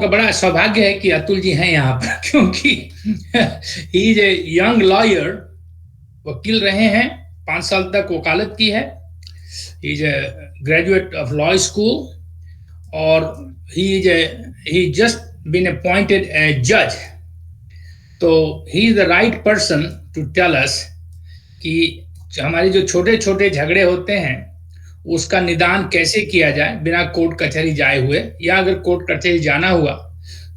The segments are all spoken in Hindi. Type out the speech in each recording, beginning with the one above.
का बड़ा सौभाग्य है कि अतुल जी हैं यहाँ पर, क्योंकि he is a young lawyer, वकील रहे हैं, 5 साल तक वकालत की है, he is a graduate of law school, और he just been appointed a जज। तो he is the right person to tell us कि हमारे जो छोटे छोटे झगड़े होते हैं उसका निदान कैसे किया जाए बिना कोर्ट कचहरी जाए हुए, या अगर कोर्ट कचहरी जाना हुआ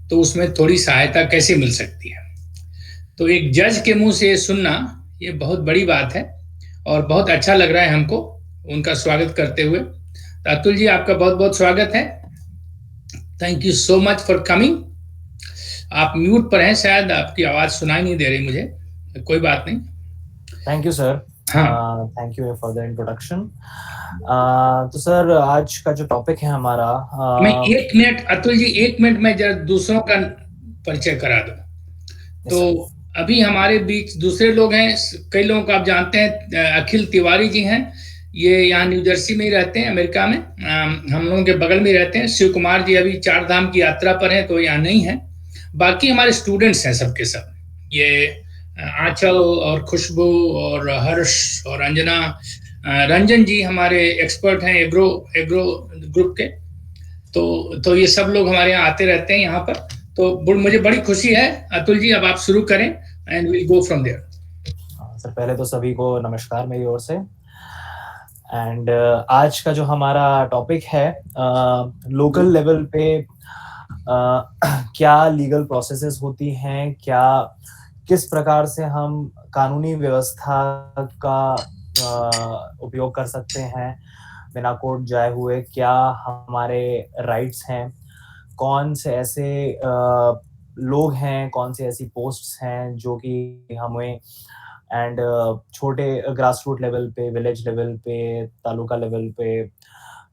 तो उसमें थोड़ी सहायता कैसे मिल सकती है। तो एक जज के मुंह से ये सुनना, ये बहुत बड़ी बात है और बहुत अच्छा लग रहा है हमको उनका स्वागत करते हुए। तो अतुल जी, आपका बहुत बहुत स्वागत है। Thank you so much for coming. आप म्यूट पर हैं, शायद आपकी आवाज़ सुनाई नहीं दे रही मुझे, कोई बात नहीं। Thank you sir. हाँ, thank you for the introduction. तो सर, आज का जो टॉपिक है हमारा, मैं 1 मिनट अतुल जी, 1 मिनट में जरा दूसरों का परिचय करा दूं। तो अभी हमारे बीच दूसरे लोग हैं, कई लोगों को आप जानते हैं, अखिल तिवारी जी हैं, ये यहाँ न्यू जर्सी में ही रहते हैं, अमेरिका में, हम लोगों के बगल में रहते हैं। शिव कुमार जी अभी 4 धाम की यात्रा पर हैं तो यहाँ नहीं है। बाकी हमारे स्टूडेंट्स हैं सबके सब, ये आंचल और खुशबू और हर्ष और अंजना, रंजन जी हमारे एक्सपर्ट हैं एग्रो एग्रो ग्रुप के। तो ये सब लोग हमारे यहाँ आते रहते हैं यहाँ पर। तो मुझे बड़ी खुशी है। अतुल जी, अब आप शुरू करें and will go from there. Sir, पहले तो सभी को नमस्कार मेरी ओर से। एंड आज का जो हमारा टॉपिक है, लोकल लेवल पे क्या लीगल प्रोसेसेस होती हैं, किस प्रकार से हम कानूनी व्यवस्था का उपयोग कर सकते हैं बिना कोर्ट जाए हुए, क्या हमारे राइट्स हैं, कौन से ऐसे लोग हैं, कौन सी ऐसी पोस्ट्स हैं जो कि हमें एंड छोटे ग्रास रूट लेवल पे, विलेज लेवल पे, तालुका लेवल पे,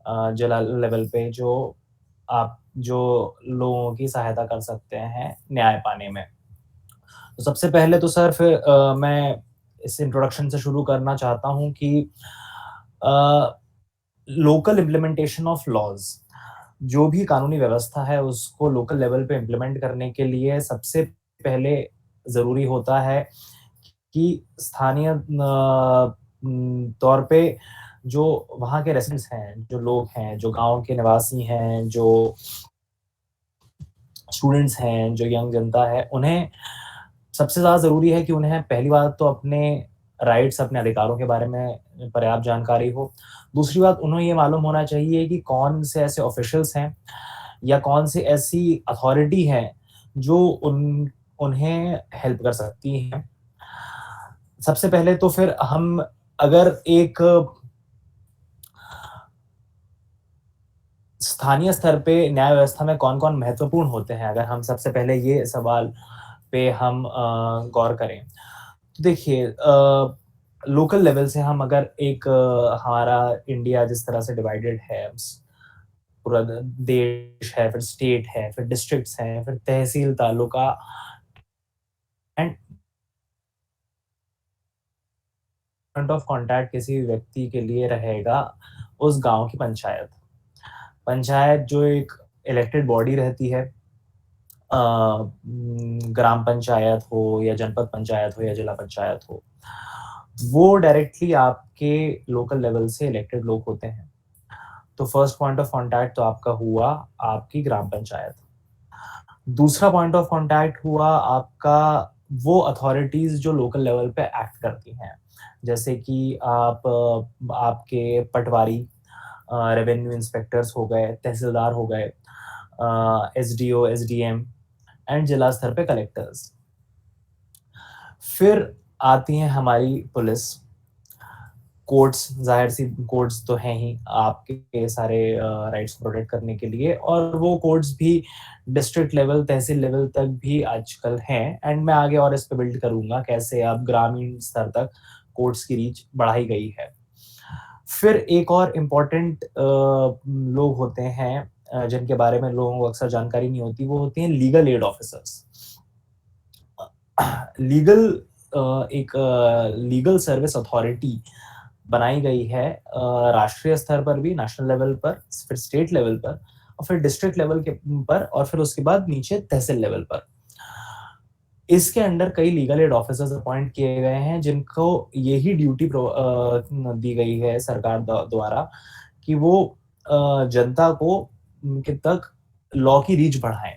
जिला लेवल पे जो लोगों की सहायता कर सकते हैं न्याय पाने में। तो सबसे पहले तो सर फिर मैं इस इंट्रोडक्शन से शुरू करना चाहता हूँ कि लोकल इम्प्लीमेंटेशन ऑफ लॉज, जो भी कानूनी व्यवस्था है उसको लोकल लेवल पे इम्प्लीमेंट करने के लिए सबसे पहले ज़रूरी होता है कि स्थानीय तौर पे जो वहाँ के रेसिडेंट्स हैं, जो लोग हैं, जो गाँव के निवासी हैं, जो स्टूडेंट्स हैं, जो यंग जनता है, उन्हें सबसे ज़्यादा ज़रूरी है कि उन्हें पहली बात तो अपने राइट्स, अपने अधिकारों के बारे में पर्याप्त जानकारी हो। दूसरी बात, उन्हें ये मालूम होना चाहिए कि कौन से ऐसे ऑफिशियल्स हैं या कौन सी ऐसी अथॉरिटी है जो उन्हें हेल्प कर सकती हैं। सबसे पहले तो फिर हम अगर एक स्थानीय स्तर पे न्याय व्यवस्था में कौन-कौन महत्वपूर्ण होते हैं, अगर हम सबसे पहले ये सवाल पे हम गौर करें, तो देखिए, लोकल लेवल से हम अगर एक हमारा इंडिया जिस तरह से डिवाइडेड है, पूरा देश है, फिर स्टेट है, फिर डिस्ट्रिक्ट्स हैं, फिर tehsil, taluka and point of contact किसी व्यक्ति के लिए रहेगा उस गांव की पंचायत। पंचायत जो एक इलेक्टेड बॉडी रहती है, ग्राम पंचायत हो या जनपद पंचायत हो या जिला पंचायत हो, वो डायरेक्टली आपके लोकल लेवल से इलेक्टेड लोग होते हैं। तो फर्स्ट पॉइंट ऑफ कांटेक्ट तो आपका हुआ आपकी ग्राम पंचायत। दूसरा पॉइंट ऑफ कांटेक्ट हुआ आपका वो अथॉरिटीज जो लोकल लेवल पे एक्ट करती हैं, जैसे कि आपके पटवारी, रेवेन्यू इंस्पेक्टर्स हो गए, तहसीलदार हो गए, एसडीओ, एसडीएम एंड जिला स्तर पे कलेक्टर्स। फिर आती हैं हमारी पुलिस, कोर्ट्स, जाहिर सी कोर्ट्स तो हैं ही आपके सारे राइट्स को प्रोटेक्ट करने के लिए, और वो कोर्ट्स भी डिस्ट्रिक्ट लेवल, तहसील लेवल तक भी आजकल हैं। एंड मैं आगे और इस पे बिल्ड करूंगा कैसे अब ग्रामीण स्तर तक कोर्ट्स की रीच बढ़ाई गई है। फिर एक और इम्पोर्टेंट लोग होते हैं जिनके बारे में लोगों को अक्सर जानकारी नहीं होती, वो होते हैं लीगल एड ऑफिसर्स। एक लीगल सर्विस अथॉरिटी बनाई गई है राष्ट्रीय स्तर पर भी, नेशनल लेवल पर, फिर स्टेट लेवल पर और फिर डिस्ट्रिक्ट लेवल के पर, और फिर उसके बाद नीचे तहसील लेवल पर। इसके अंडर कई लीगल एड ऑफिसर्स अपॉइंट किए गए हैं, जिनको यही ड्यूटी दी गई है सरकार द्वारा कि वो जनता को उनके तक लॉ की रीच बढ़ाएं,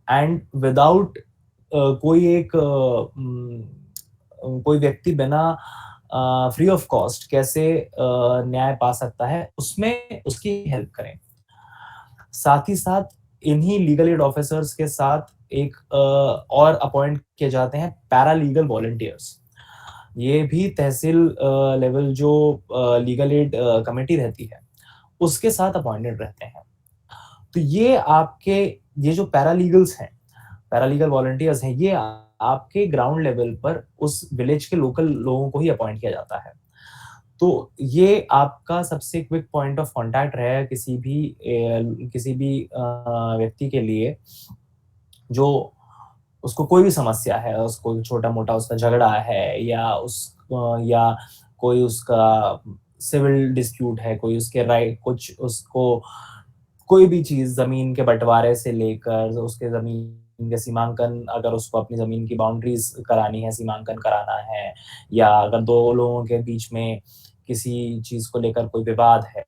एंड विदाउट कोई व्यक्ति बिना फ्री ऑफ कॉस्ट कैसे न्याय पा सकता है, उसमें उसकी हेल्प करें। साथ ही साथ इन्हीं लीगल एड ऑफिसर्स के साथ एक और अपॉइंट किए जाते हैं पैरा लीगल वॉलंटियर्स। ये भी तहसील लेवल जो लीगल एड कमेटी रहती है उसके साथ अपॉइंटेड रहते हैं। तो ये जो पैरालीगल्स हैं, पैरालीगल वॉलंटियर्स हैं, ये आपके ग्राउंड लेवल पर उस विलेज के लोकल लोगों को ही अपॉइंट किया जाता है। तो ये आपका सबसे क्विक पॉइंट ऑफ कांटेक्ट रहेगा किसी भी व्यक्ति के लिए जो उसको कोई भी समस्या है, उसको छोटा मोटा उसका झगड़ा है, या कोई उसका सिविल डिस्प्यूट है, कोई उसके राइट कुछ उसको कोई भी चीज जमीन के बंटवारे से लेकर उसके जमीन के सीमांकन, अगर उसको अपनी जमीन की बाउंड्रीज करानी है, सीमांकन कराना है, या अगर दो लोगों के बीच में किसी चीज को लेकर कोई विवाद है,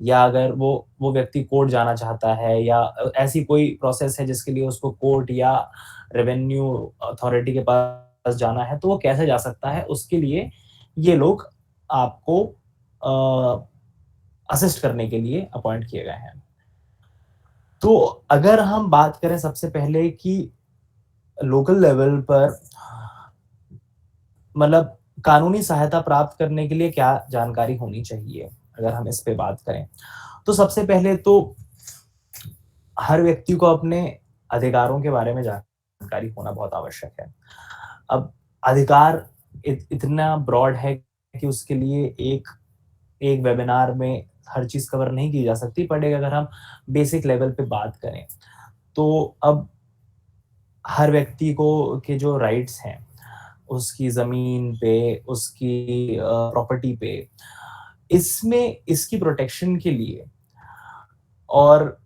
या अगर वो व्यक्ति कोर्ट जाना चाहता है, या ऐसी कोई प्रोसेस है जिसके लिए उसको कोर्ट या रेवेन्यू अथॉरिटी के पास जाना है, तो वो कैसे जा सकता है, उसके लिए ये लोग आपको असिस्ट करने के लिए अपॉइंट किए गए हैं। तो अगर हम बात करें सबसे पहले कि लोकल लेवल पर मतलब कानूनी सहायता प्राप्त करने के लिए क्या जानकारी होनी चाहिए, अगर हम इस पे बात करें, तो सबसे पहले तो हर व्यक्ति को अपने अधिकारों के बारे में जानकारी होना बहुत आवश्यक है। अब अधिकार इतना ब्रॉड है कि उसके लिए एक वेबिनार में हर चीज कवर नहीं की जा सकती, बट अगर हम बेसिक लेवल पे बात करें तो अब हर व्यक्ति को के जो राइट्स हैं, उसकी जमीन पे, उसकी प्रॉपर्टी पे, इसकी प्रोटेक्शन के लिए, और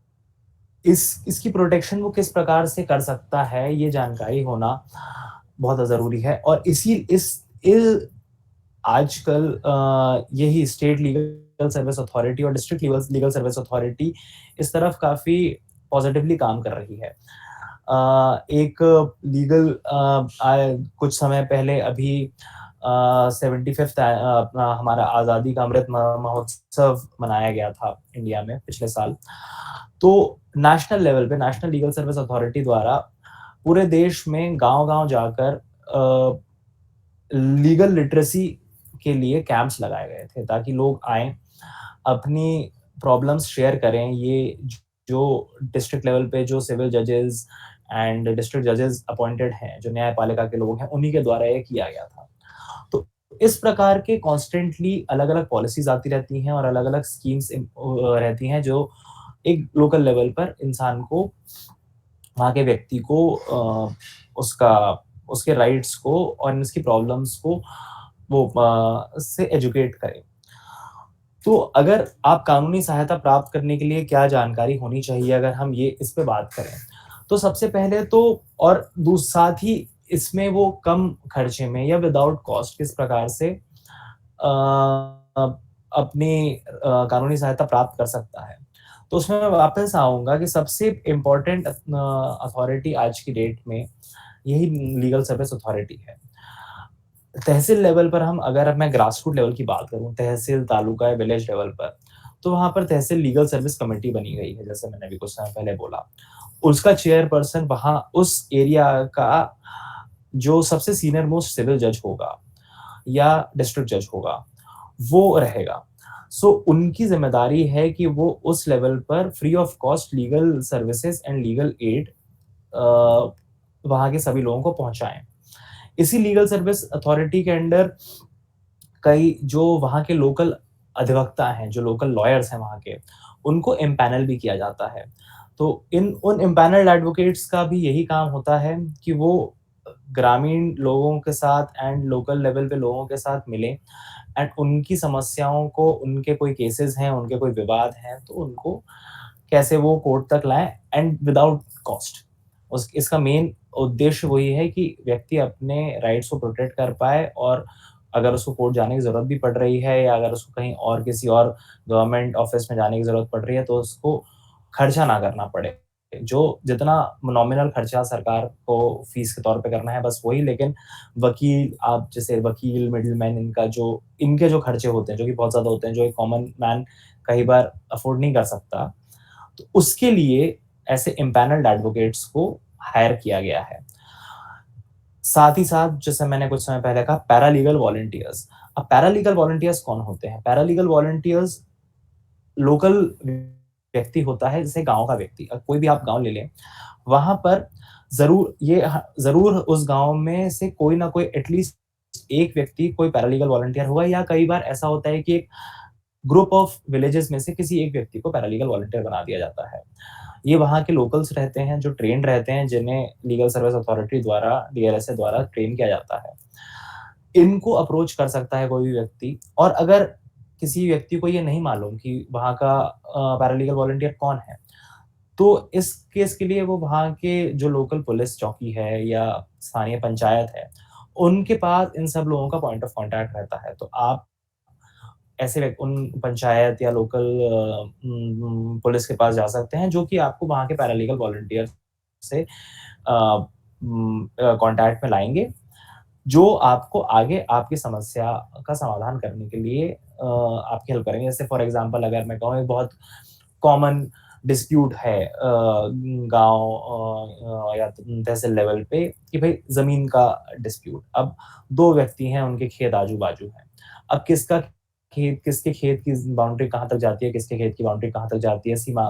इसकी प्रोटेक्शन वो किस प्रकार से कर सकता है, ये जानकारी होना बहुत जरूरी है। और आजकल यही स्टेट लीगल सर्विस अथॉरिटी और डिस्ट्रिक्ट लीगल सर्विस अथॉरिटी इस तरफ काफी पॉजिटिवली काम कर रही है। एक लीगल कुछ समय पहले अभी 75th हमारा आज़ादी का अमृत महोत्सव मनाया गया था इंडिया में पिछले साल। तो नेशनल लेवल पे नेशनल लीगल सर्विस अथॉरिटी द्वारा पूरे देश में गांव-गांव जाकर लीगल लिटरेसी के लिए कैंप्स लगाए गए थे, ताकि लोग आए, अपनी प्रॉब्लम्स शेयर करें। ये जो डिस्ट्रिक्ट लेवल पे जो सिविल जजेस एंड डिस्ट्रिक्ट जजेस अपॉइंटेड हैं, जो न्यायपालिका के लोग हैं, उन्हीं के द्वारा ये किया गया था। तो इस प्रकार के कॉन्स्टेंटली अलग-अलग पॉलिसीज आती रहती हैं और अलग-अलग स्कीम्स रहती हैं, जो एक लोकल लेवल पर इंसान को, वहाँ के व्यक्ति को उसके राइट्स को और उसकी प्रॉब्लम्स को से एजुकेट करें। तो अगर आप कानूनी सहायता प्राप्त करने के लिए क्या जानकारी होनी चाहिए, अगर हम इस पे बात करें, तो सबसे पहले तो, और साथ ही इसमें वो कम खर्चे में या विदाउट कॉस्ट किस प्रकार से अपनी कानूनी सहायता प्राप्त कर सकता है, तो उसमें मैं वापस आऊंगा कि सबसे इम्पोर्टेंट अथॉरिटी आज की डेट में यही लीगल सर्विस अथॉरिटी है। तहसील लेवल पर अगर मैं ग्रास रूट लेवल की बात करूं, तहसील, तालुका या विलेज लेवल पर, तो वहां पर तहसील लीगल सर्विस कमेटी बनी गई है, जैसे मैंने अभी कुछ समय पहले बोला। उसका चेयरपर्सन वहां उस एरिया का जो सबसे सीनियर मोस्ट सिविल जज होगा या डिस्ट्रिक्ट जज होगा, वो रहेगा। सो उनकी जिम्मेदारी है कि वो उस लेवल पर free of cost legal services and legal aid वहां के सभी लोगों को पहुंचाएं। इसी लीगल सर्विस अथॉरिटी के अंडर कई जो वहां के लोकल अधिवक्ता हैं, जो लोकल लॉयर्स हैं वहां के, उनको इम्पैनल भी किया जाता है। तो उन इम्पैनल्ड एडवोकेट्स का भी यही काम होता है कि वो ग्रामीण लोगों के साथ एंड लोकल लेवल पे लोगों के साथ मिलें एंड उनकी समस्याओं को, उनके कोई केसेस हैं, उनके कोई विवाद हैं, तो उनको कैसे वो कोर्ट तक लाएं एंड विदाउट कॉस्ट। इसका मेन उद्देश्य वही है कि व्यक्ति अपने राइट्स को प्रोटेक्ट कर पाए, और अगर उसको कोर्ट जाने की जरूरत भी पड़ रही है या अगर उसको कहीं और किसी और गवर्नमेंट ऑफिस में जाने की जरूरत पड़ रही है तो उसको खर्चा ना करना पड़े। जो जितना नॉमिनल खर्चा सरकार को फीस के तौर पे करना है बस वही, लेकिन वकील, आप जैसे वकील, मिडिलमैन, इनके जो खर्चे होते हैं जो कि बहुत ज्यादा होते हैं, जो एक कॉमन मैन कई बार अफोर्ड नहीं कर सकता, तो उसके लिए ऐसे इम्पैनल्ड एडवोकेट्स को हायर किया गया है। साथ ही साथ जैसे मैंने कुछ समय पहले कहा, पैरालीगल वॉलंटियर्स। अब पैरालीगल वॉलंटियर्स कौन होते हैं? पैरालीगल वॉलंटियर्स लोकल व्यक्ति होता है, जैसे गांव का व्यक्ति। अब कोई भी आप गांव ले लें, वहां पर जरूर उस गांव में से कोई ना कोई एटलीस्ट एक व्यक्ति कोई पैरालीगल वॉलंटियर होगा, या कई बार ऐसा होता है कि एक ग्रुप ऑफ विलेजेस में से किसी एक व्यक्ति को पैरालीगल वॉलंटियर बना दिया जाता है। ये वहाँ के लोकल्स रहते हैं जो ट्रेन रहते हैं, जिन्हें लीगल सर्विस अथॉरिटी द्वारा, डीएलएसए द्वारा ट्रेन किया जाता है। इनको अप्रोच कर सकता है कोई भी व्यक्ति, और अगर किसी व्यक्ति को ये नहीं मालूम कि वहाँ का पैरालीगल वॉलंटियर कौन है, तो इस केस के लिए वो वहाँ के जो लोकल पुलिस चौकी है या स्थानीय पंचायत है, उनके पास इन सब लोगों का पॉइंट ऑफ कॉन्टैक्ट रहता है। तो आप ऐसे उन पंचायत या लोकल पुलिस के पास जा सकते हैं, जो कि आपको वहाँ के पैरालीगल वॉलंटियर से कॉन्टैक्ट में लाएंगे, जो आपको आगे आपकी समस्या का समाधान करने के लिए आपकी हेल्प करेंगे। जैसे फॉर एग्जांपल अगर मैं कहूँ, एक बहुत कॉमन डिस्प्यूट है गांव या तहसील लेवल पे कि भाई जमीन का डिस्प्यूट। अब दो व्यक्ति हैं, उनके खेत आजू बाजू हैं। अब किसके खेत की बाउंड्री कहाँ तक जाती है, किसके खेत की बाउंड्री कहाँ तक जाती है, सीमा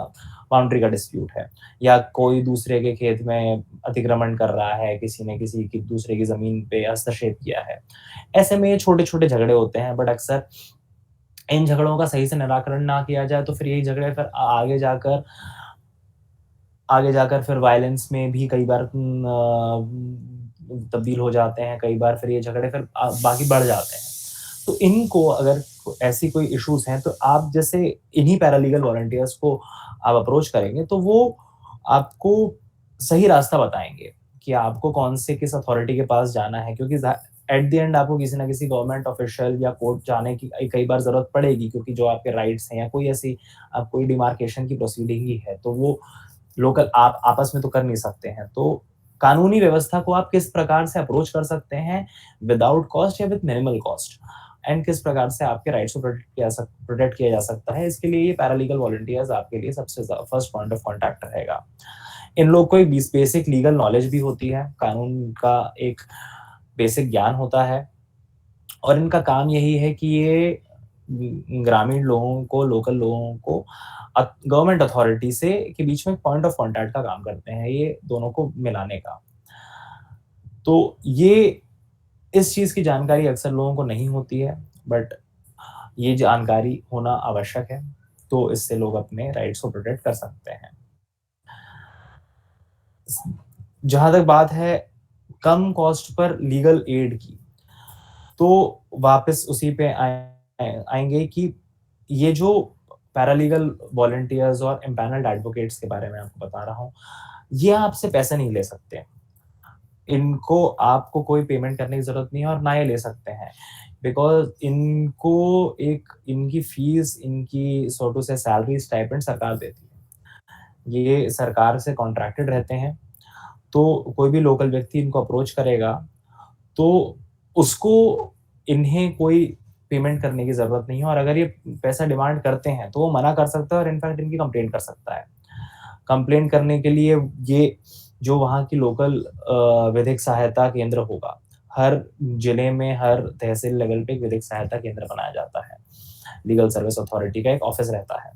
बाउंड्री का डिस्प्यूट है, या कोई दूसरे के खेत में अतिक्रमण कर रहा है, किसी ने किसी की दूसरे की जमीन पे हस्तक्षेप किया है। ऐसे में छोटे छोटे झगड़े होते हैं, बट अक्सर इन झगड़ों का सही से निराकरण ना किया जाए तो फिर यही झगड़े फिर आगे जाकर फिर वायलेंस में भी कई बार तब्दील हो जाते हैं। कई बार फिर ये झगड़े फिर बाकी बढ़ जाते हैं। तो इनको अगर ऐसी कोई इश्यूज हैं, तो आप जैसे इन्हीं पैरालीगल वॉलंटियर्स को आप अप्रोच करेंगे तो वो आपको सही रास्ता बताएंगे कि आपको कौन से किस अथॉरिटी के पास जाना है, क्योंकि एट द एंड आपको किसी ना किसी गवर्नमेंट ऑफिशियल या कोर्ट जाने की कई बार जरूरत पड़ेगी, क्योंकि जो आपके राइट्स हैं या कोई ऐसी आप कोई डिमार्केशन की प्रोसीडिंग ही है, तो वो लोकल आप आपस में तो कर नहीं सकते हैं। तो कानूनी व्यवस्था को आप किस प्रकार से अप्रोच कर सकते हैं विदाउट कॉस्ट या विद मिनिमल कॉस्ट, एंड किस प्रकार से आपके राइट्स को प्रोटेक्ट किया जा सकता है, इसके लिए ये पैरालीगल वॉलंटियर्स आपके लिए सबसे फर्स्ट पॉइंट ऑफ कॉन्टैक्ट रहेगा। इन लोग को एक बेसिक लीगल नॉलेज भी होती है, कानून का एक बेसिक ज्ञान होता है, और इनका काम यही है कि ये ग्रामीण लोगों को, लोकल लोगों को गवर्नमेंट अथॉरिटी से के बीच में पॉइंट ऑफ कॉन्टैक्ट का काम करते हैं, ये दोनों को मिलाने का। तो ये इस चीज की जानकारी अक्सर लोगों को नहीं होती है, बट ये जानकारी होना आवश्यक है, तो इससे लोग अपने राइट्स को प्रोटेक्ट कर सकते हैं। जहां तक बात है कम कॉस्ट पर लीगल एड की, तो वापस उसी पे आएंगे कि ये जो पैरालीगल वॉलंटियर्स और एम्पैनल्ड एडवोकेट्स के बारे में आपको बता रहा हूँ, ये आपसे पैसे नहीं ले सकते। इनको आपको कोई पेमेंट करने की जरूरत नहीं है और ना ये ले सकते हैं, बिकॉज इनको एक इनकी फीस, इनकी सो से सैलरी, स्टाइपेंड सरकार देती है। ये सरकार से कॉन्ट्रैक्टेड रहते हैं, तो कोई भी लोकल व्यक्ति इनको अप्रोच करेगा तो उसको इन्हें कोई पेमेंट करने की जरूरत नहीं है, और अगर ये पैसा डिमांड करते हैं तो वो मना कर सकता है और इनफैक्ट इनकी कंप्लेंट कर सकता है। कंप्लेंट करने के लिए ये जो वहाँ की लोकल विधिक सहायता केंद्र होगा, हर जिले में हर तहसील लेवल पे एक विधिक सहायता केंद्र बनाया जाता है, लीगल सर्विस अथॉरिटी का एक ऑफिस रहता है,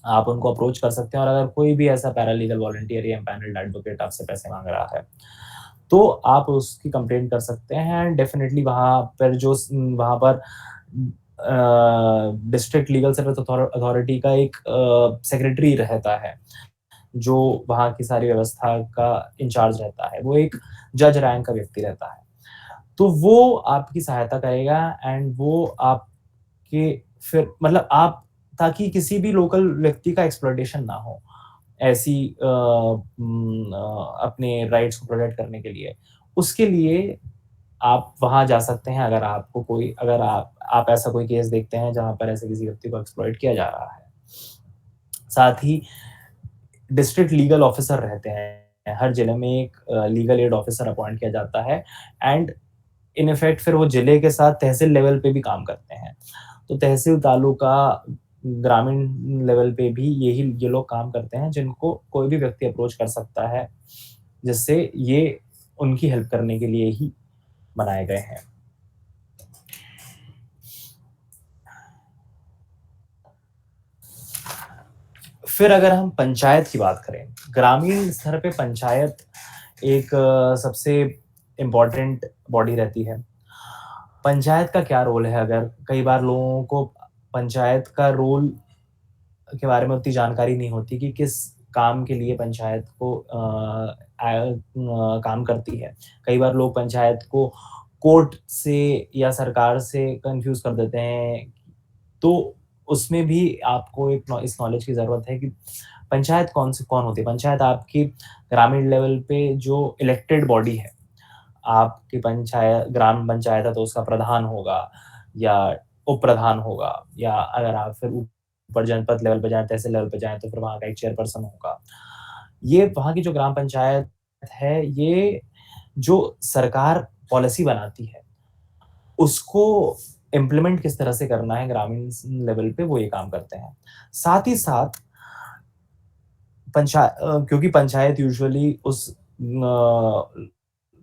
आप उनको अप्रोच कर सकते हैं। और अगर कोई भी ऐसा पैरालीगल वॉलंटियर या एम्पैनल्ड एडवोकेट आपसे पैसे मांग रहा है तो आप उसकी कंप्लेंट कर सकते हैं, एंड डेफिनेटली वहाँ पर डिस्ट्रिक्ट लीगल सर्विस अथॉरिटी का एक सेक्रेटरी रहता है, जो वहाँ की सारी व्यवस्था का इंचार्ज रहता है, वो एक जज रैंक का व्यक्ति रहता है, तो वो आपकी सहायता करेगा, एंड वो आपके फिर मतलब आप ताकि किसी भी लोकल व्यक्ति का एक्सप्लॉयटेशन ना हो ऐसी अपने राइट्स को प्रोटेक्ट करने के लिए। उसके लिए आप वहाँ जा सकते हैं अगर आप ऐसा कोई केस देखते हैं जहाँ पर ऐसे किसी व्यक्ति को एक्सप्लॉइट किया जा रहा है। साथ ही डिस्ट्रिक्ट लीगल ऑफिसर रहते हैं। हर जिले में एक लीगल एड ऑफिसर अपॉइंट किया जाता है एंड इन इफेक्ट फिर वो जिले के साथ तहसील लेवल पे भी काम करते हैं। तो तहसील, तालुका, ग्रामीण लेवल पे भी ये लोग काम करते हैं जिनको कोई भी व्यक्ति अप्रोच कर सकता है, जिससे ये उनकी हेल्प करने के लिए ही बनाए गए हैं। फिर अगर हम पंचायत की बात करें, ग्रामीण स्तर पे पंचायत एक सबसे इम्पोर्टेंट बॉडी रहती है। पंचायत का क्या रोल है? अगर कई बार लोगों को पंचायत का रोल के बारे में उतनी जानकारी नहीं होती कि किस काम के लिए पंचायत को काम करती है। कई बार लोग पंचायत को कोर्ट से या सरकार से कंफ्यूज कर देते हैं। तो उसमें भी आपको इस नॉलेज की ज़रूरत है कि पंचायत कौन होती है। पंचायत आपकी ग्रामीण लेवल पे जो इलेक्टेड बॉडी है, आपकी ग्राम पंचायत है तो उसका प्रधान होगा या उप प्रधान होगा, या अगर आप फिर ऊपर जनपद लेवल पे जाएँ, तहसील लेवल पे जाएँ तो फिर वहाँ का एक चेयरपर्सन होगा। ये वहाँ की जो ग्राम पंचायत है, ये जो सरकार पॉलिसी बनाती है, उसको इम्प्लीमेंट किस तरह से करना है ग्रामीण लेवल पे, वो ये काम करते हैं। साथ ही साथ क्योंकि पंचायत यूजुअली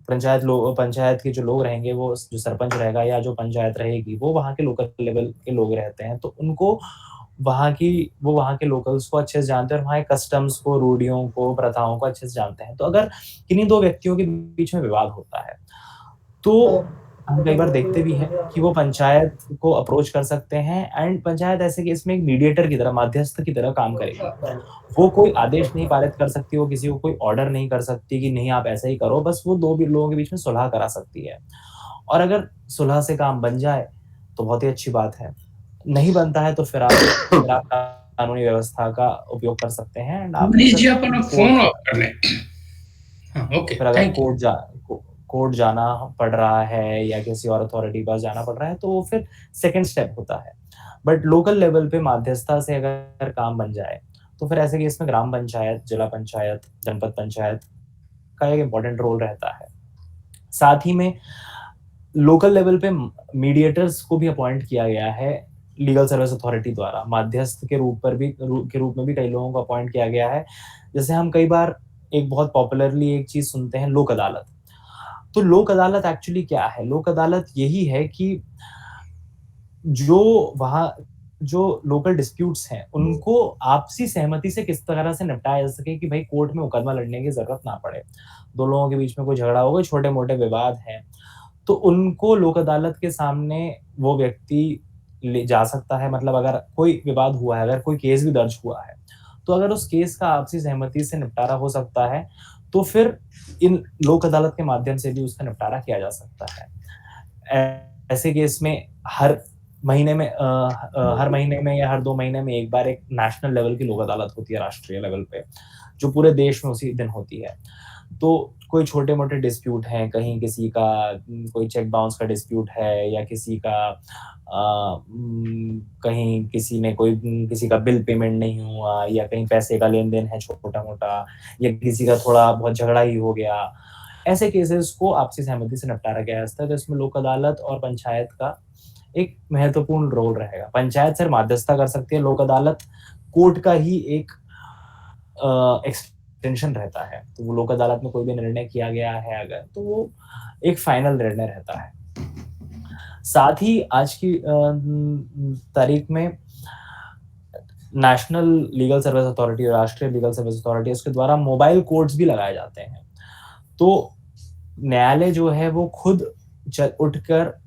पंचायत के जो लोग रहेंगे, वो जो सरपंच रहेगा या जो पंचायत रहेगी, वो वहाँ के लोकल लेवल के लोग रहते हैं, तो उनको वहाँ के लोकल्स को अच्छे से जानते हैं और वहाँ के कस्टम्स को, रूढ़ियों को, प्रथाओं को अच्छे से जानते हैं। तो अगर किन्हीं दो व्यक्तियों के बीच में विवाद होता है, तो हम कई बार देखते भी हैं कि वो पंचायत को अप्रोच कर सकते हैं एंड पंचायत ऐसे केस में एक मीडिएटर की तरह, मध्यस्थ की तरह काम करेगी। वो कोई आदेश नहीं पारित कर सकती, वो किसी को कोई ऑर्डर नहीं कर सकती कि नहीं आप ऐसा ही करो, बस वो दो भी लोगों के बीच में सुलह करा सकती है। और अगर सुलह से काम बन जाए तो बहुत ही अच्छी बात है, नहीं बनता है तो फिर आप कानूनी व्यवस्था का उपयोग कर सकते हैं एंड आप मनीष जी अपना फोन ऑफ कर लें। हाँ, ओके, फिर अगर थैंक यू। कोर्ट जाना पड़ रहा है या किसी और अथॉरिटी के पास जाना पड़ रहा है, तो वो फिर सेकंड स्टेप होता है। बट लोकल लेवल पे मध्यस्थता से अगर काम बन जाए, तो फिर ऐसे केस में ग्राम पंचायत, जिला पंचायत, जनपद पंचायत का एक इम्पोर्टेंट रोल रहता है। साथ ही में लोकल लेवल पे मीडिएटर्स को भी अपॉइंट किया गया है लीगल सर्विस अथॉरिटी द्वारा। मध्यस्थ के रूप में भी कई लोगों को अपॉइंट किया गया है। जैसे हम कई बार एक बहुत पॉपुलरली एक चीज सुनते हैं, लोक अदालत। तो लोक अदालत एक्चुअली क्या है? लोक अदालत यही है कि जो लोकल डिस्प्यूट्स हैं, उनको आपसी सहमति से किस तरह से निपटाया जा सके कि भाई कोर्ट में मुकदमा लड़ने की जरूरत ना पड़े। दो लोगों के बीच में कोई झगड़ा हो गया, छोटे मोटे विवाद हैं, तो उनको लोक अदालत के सामने वो व्यक्ति ले जा सकता है। मतलब अगर कोई विवाद हुआ है, अगर कोई केस भी दर्ज हुआ है, तो अगर उस केस का आपसी सहमति से निपटारा हो सकता है, तो फिर इन लोक अदालत के माध्यम से भी उसका निपटारा किया जा सकता है। ऐसे केस में हर महीने में या हर 2 महीने में एक बार एक नेशनल लेवल की लोक अदालत होती है, राष्ट्रीय लेवल पे, जो पूरे देश में उसी दिन होती है। तो कोई छोटे मोटे डिस्प्यूट हैं, कहीं किसी का कोई चेक बाउंस का डिस्प्यूट है, या कहीं किसी का बिल पेमेंट नहीं हुआ, या कहीं पैसे का लेन देन है छोटा मोटा, या किसी का थोड़ा बहुत झगड़ा ही हो गया, ऐसे केसेस को आपसी सहमति से निपटारा किया जाता है। तो इसमें लोक अदालत और पंचायत का एक महत्वपूर्ण रोल रहेगा। पंचायत सिर्फ मध्यस्थता कर सकती है, लोक अदालत कोर्ट का ही एक एक्सटेंशन रहता है। तो वो लोक अदालत में कोई भी निर्णय किया गया है अगर, तो वो एक फाइनल निर्णय रहता है। साथ ही आज की तारीख में नेशनल लीगल सर्विस अथॉरिटी और राष्ट्रीय लीगल सर्विस अथॉरिटी, उसके द्वारा मोबाइल कोर्ट्स भी लगाए जाते हैं। तो न्यायालय जो है वो खुद उठकर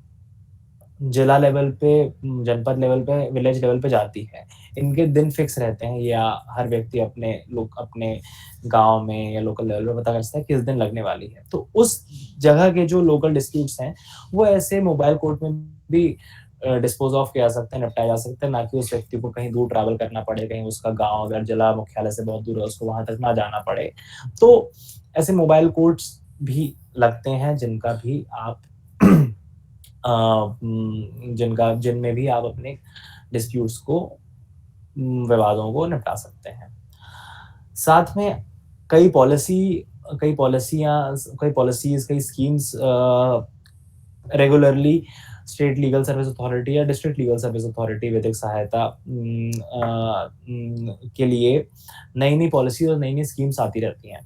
जिला लेवल पे, जनपद लेवल पे, विलेज लेवल पे जाती है। इनके दिन फिक्स रहते हैं, या हर व्यक्ति अपने गांव में या लोकल लेवल पे पता कर सकता है किस दिन लगने वाली है। तो उस जगह के जो लोकल डिस्प्यूट्स हैं, वो ऐसे मोबाइल कोर्ट में भी डिस्पोज ऑफ किया जा सकता है, निपटाया जा सकता है, ना कि उस व्यक्ति को कहीं दूर ट्रैवल करना पड़े, कहीं उसका गांव अगर जिला मुख्यालय से बहुत दूर है उसको वहां तक ना जाना पड़े। तो ऐसे मोबाइल कोर्ट्स भी लगते हैं जिनका भी आप जिनमें भी आप अपने डिस्प्यूट्स को, विवादों को निपटा सकते हैं। साथ में कई पॉलिसीज, कई schemes regularly state legal service authority या डिस्ट्रिक्ट लीगल सर्विस अथॉरिटी विधिक सहायता के लिए नई नई पॉलिसी और नई नई स्कीम्स आती रहती हैं।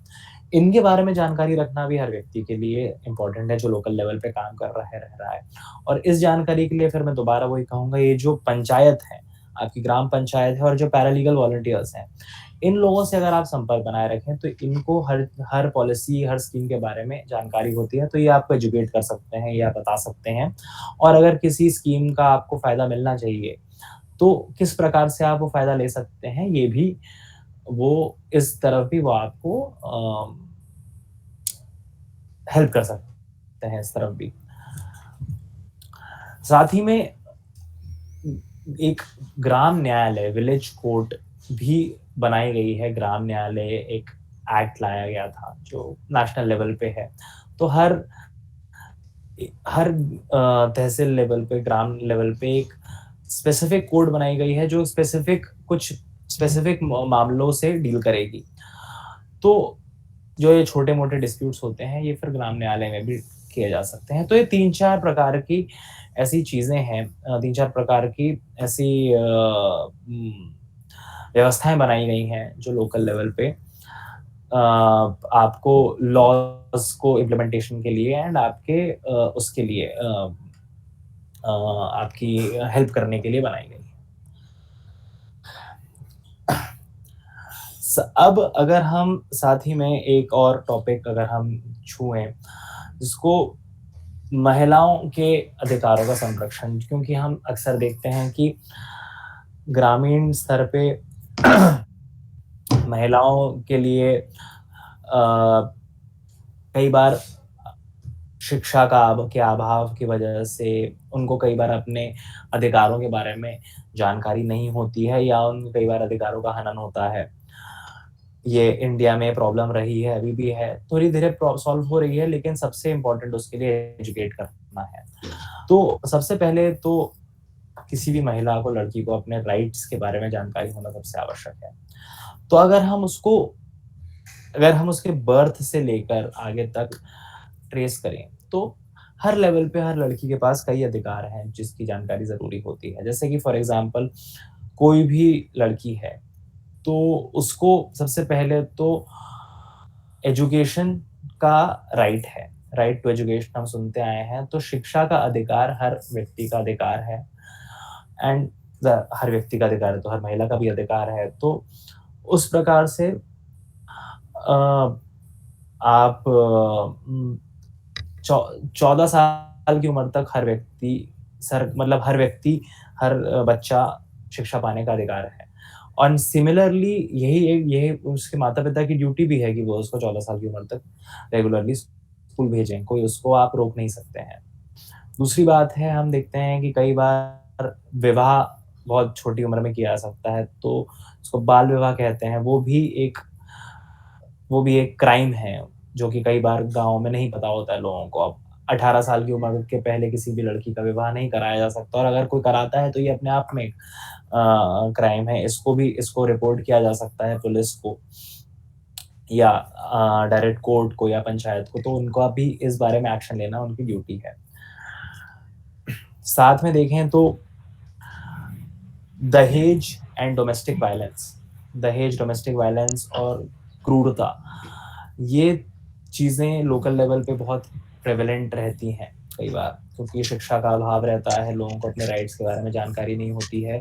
इनके बारे में जानकारी रखना भी हर व्यक्ति के लिए इम्पोर्टेंट है जो लोकल लेवल पे काम कर रहा है। और इस जानकारी के लिए फिर मैं दोबारा वही कहूंगा, ये जो पंचायत है, आपकी ग्राम पंचायत है, और जो पैरालीगल वॉलंटियर्स हैं, इन लोगों से अगर आप संपर्क बनाए रखें तो इनको हर पॉलिसी, हर स्कीम के बारे में जानकारी होती है, तो ये आपको एजुकेट कर सकते हैं, ये आप बता सकते हैं। और अगर किसी स्कीम का आपको फायदा मिलना चाहिए तो किस प्रकार से आप वो फायदा ले सकते हैं, ये भी वो इस तरफ भी वो आपको हेल्प कर सकते हैं, इस तरफ भी। साथ ही में एक ग्राम न्यायालय, विलेज कोर्ट भी बनाई गई है। ग्राम न्यायालय एक एक्ट लाया गया था जो नेशनल लेवल पे है। तो हर तहसील लेवल पे, ग्राम लेवल पे एक स्पेसिफिक कोड बनाई गई है जो कुछ स्पेसिफिक मामलों से डील करेगी। तो जो ये छोटे मोटे डिस्प्यूट्स होते हैं ये फिर ग्राम न्यायालय में भी किए जा सकते हैं। तो ये 3-4 प्रकार की ऐसी चीजें हैं, 3-4 प्रकार की ऐसी व्यवस्थाएं बनाई गई हैं जो लोकल लेवल पे आपको लॉज को इम्प्लीमेंटेशन के लिए एंड आपके उसके लिए आपकी हेल्प करने के लिए बनाई गई। अब अगर हम साथ ही में एक और टॉपिक अगर हम छुएं, जिसको महिलाओं के अधिकारों का संरक्षण, क्योंकि हम अक्सर देखते हैं कि ग्रामीण स्तर पे महिलाओं के लिए कई बार शिक्षा के अभाव की वजह से उनको कई बार अपने अधिकारों के बारे में जानकारी नहीं होती है, या उन कई बार अधिकारों का हनन होता है। ये इंडिया में प्रॉब्लम रही है, अभी भी है, थोड़ी धीरे सॉल्व हो रही है, लेकिन सबसे इम्पोर्टेंट उसके लिए एजुकेट करना है। तो सबसे पहले तो किसी भी महिला को, लड़की को अपने राइट्स के बारे में जानकारी होना सबसे आवश्यक है। तो अगर हम उसके बर्थ से लेकर आगे तक ट्रेस करें तो हर लेवल पे हर लड़की के पास कई अधिकार हैं जिसकी जानकारी जरूरी होती है। जैसे कि फॉर एग्जांपल कोई भी लड़की है तो उसको सबसे पहले तो एजुकेशन का राइट है, राइट टू एजुकेशन हम सुनते आए हैं। तो शिक्षा का अधिकार हर व्यक्ति का अधिकार है, एंड हर व्यक्ति का अधिकार है तो हर महिला का भी अधिकार है। तो उस प्रकार से आप 14 साल की उम्र तक हर व्यक्ति, हर बच्चा शिक्षा पाने का अधिकार है। और सिमिलरली यही उसके माता पिता की ड्यूटी भी है कि वो उसको 14 साल की उम्र तक रेगुलरली स्कूल भेजें, कोई उसको आप रोक नहीं सकते हैं। दूसरी बात है, हम देखते हैं कि कई बार विवाह बहुत छोटी उम्र में किया जा सकता है, तो उसको बाल विवाह कहते हैं। वो भी एक क्राइम है जो कि कई बार गाँव में नहीं पता होता है लोगों को। अब 18 साल की उम्र के पहले किसी भी लड़की का विवाह नहीं कराया जा सकता, और अगर कोई कराता है तो ये अपने आप में क्राइम है। इसको रिपोर्ट किया जा सकता है पुलिस को या डायरेक्ट कोर्ट को या पंचायत को, तो उनको भी इस बारे में एक्शन लेना उनकी ड्यूटी है। साथ में देखें तो दहेज एंड डोमेस्टिक वायलेंस और क्रूरता, ये चीजें लोकल लेवल पे बहुत प्रेवलेंट रहती हैं कई बार, क्योंकि शिक्षा का अभाव रहता है, लोगों को अपने राइट्स के बारे में जानकारी नहीं होती है।